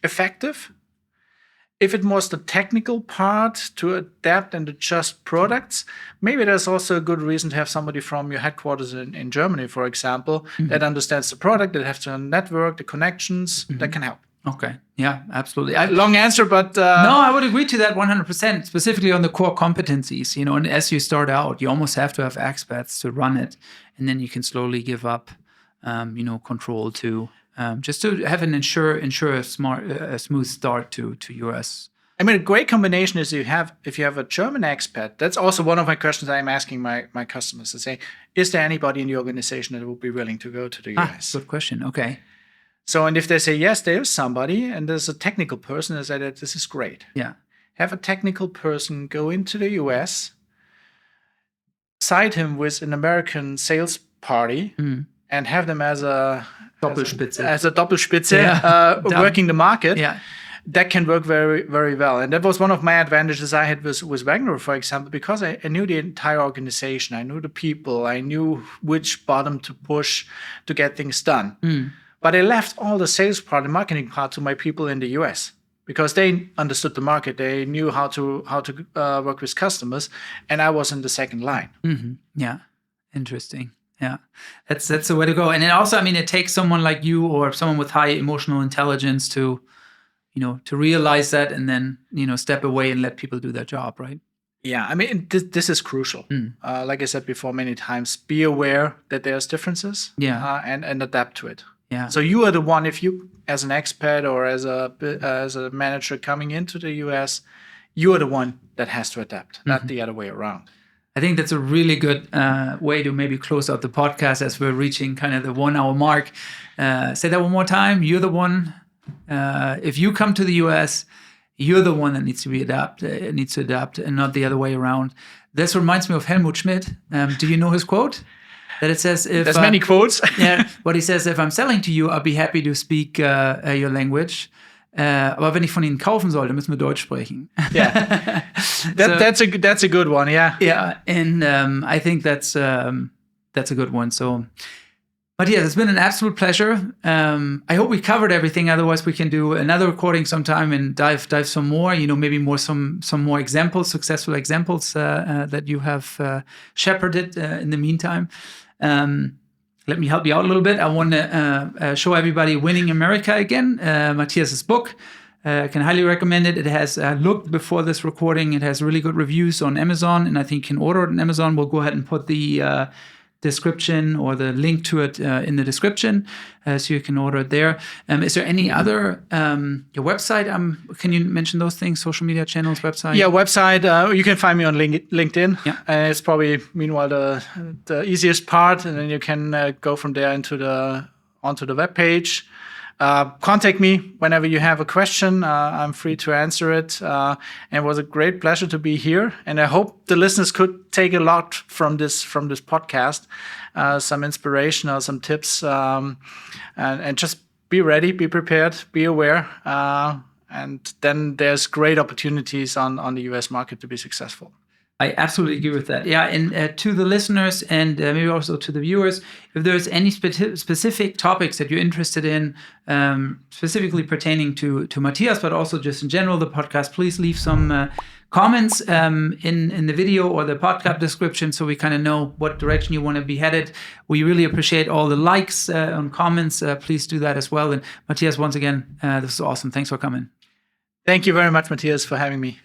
S1: effective. If it was the technical part to adapt and adjust products, maybe there's also a good reason to have somebody from your headquarters in Germany, for example, that understands the product, that has the network, the connections, that can help.
S2: Okay. Yeah, absolutely.
S1: Long answer, but...
S2: No, I would agree to that 100%, specifically on the core competencies. And as you start out, you almost have to have experts to run it, and then you can slowly give up, control to just to have ensure a smooth start to US.
S1: I mean, a great combination is if you have a German expat. That's also one of my questions I'm asking my customers, to say, is there anybody in the organization that would be willing to go to the US?
S2: Good question. Okay.
S1: So, and if they say, yes, there is somebody, and there's a technical person, I say that this is great.
S2: Yeah.
S1: Have a technical person go into the US, side him with an American sales party, and have them as a Doppelspitze, working the market.
S2: Yeah.
S1: That can work very, very well. And that was one of my advantages I had with Wagner, for example, because I knew the entire organization. I knew the people. I knew which button to push to get things done. But I left all the sales part, the marketing part, to my people in the US, because they understood the market. They knew how to work with customers, and I was in the second line.
S2: Yeah, interesting. Yeah, that's the way to go. And then also, I mean, it takes someone like you or someone with high emotional intelligence to, to realize that and then, step away and let people do their job, right?
S1: Yeah, I mean, this is crucial. Like I said before many times, be aware that there's differences and adapt to it.
S2: Yeah.
S1: So you are the one, if you, as an expat or as a manager coming into the US, you are the one that has to adapt, not the other way around.
S2: I think that's a really good way to maybe close out the podcast as we're reaching kind of the 1 hour mark. Say that one more time. You're the one. If you come to the US, you're the one that needs to adapt, and not the other way around. This reminds me of Helmut Schmidt. Do you know his quote? That it says, if...
S1: There's many quotes.
S2: What he says, if I'm selling to you, I'll be happy to speak your language. Aber wenn ich von Ihnen kaufen soll, dann müssen wir Deutsch sprechen.
S1: Yeah, that's a good one. Yeah.
S2: Yeah, and I think that's a good one. So, Matthias, it's been an absolute pleasure. I hope we covered everything. Otherwise, we can do another recording sometime and dive some more. Maybe some more examples, successful examples that you have shepherded in the meantime. Let me help you out a little bit. I want to show everybody Winning America again, Matthias's book. I can highly recommend it. It has looked before this recording. It has really good reviews on Amazon, and I think you can order it on Amazon. We'll go ahead and put the description or the link to it in the description, so you can order it there. Is there any other, your website? Can you mention those things? Social media channels, website?
S1: Yeah, website. You can find me on LinkedIn.
S2: Yeah.
S1: It's probably, meanwhile, the easiest part, and then you can go from there onto the webpage. Contact me whenever you have a question. I'm free to answer it. And it was a great pleasure to be here. And I hope the listeners could take a lot from this podcast, some inspiration or some tips, and just be ready, be prepared, be aware. And then there's great opportunities on the US market to be successful.
S2: I absolutely agree with that. Yeah, and to the listeners and maybe also to the viewers, if there's any specific topics that you're interested in, specifically pertaining to Matthias, but also just in general the podcast, please leave some comments in the video or the podcast description so we kind of know what direction you want to be headed. We really appreciate all the likes and comments. Please do that as well. And Matthias, once again, this is awesome. Thanks for coming.
S1: Thank you very much, Matthias, for having me.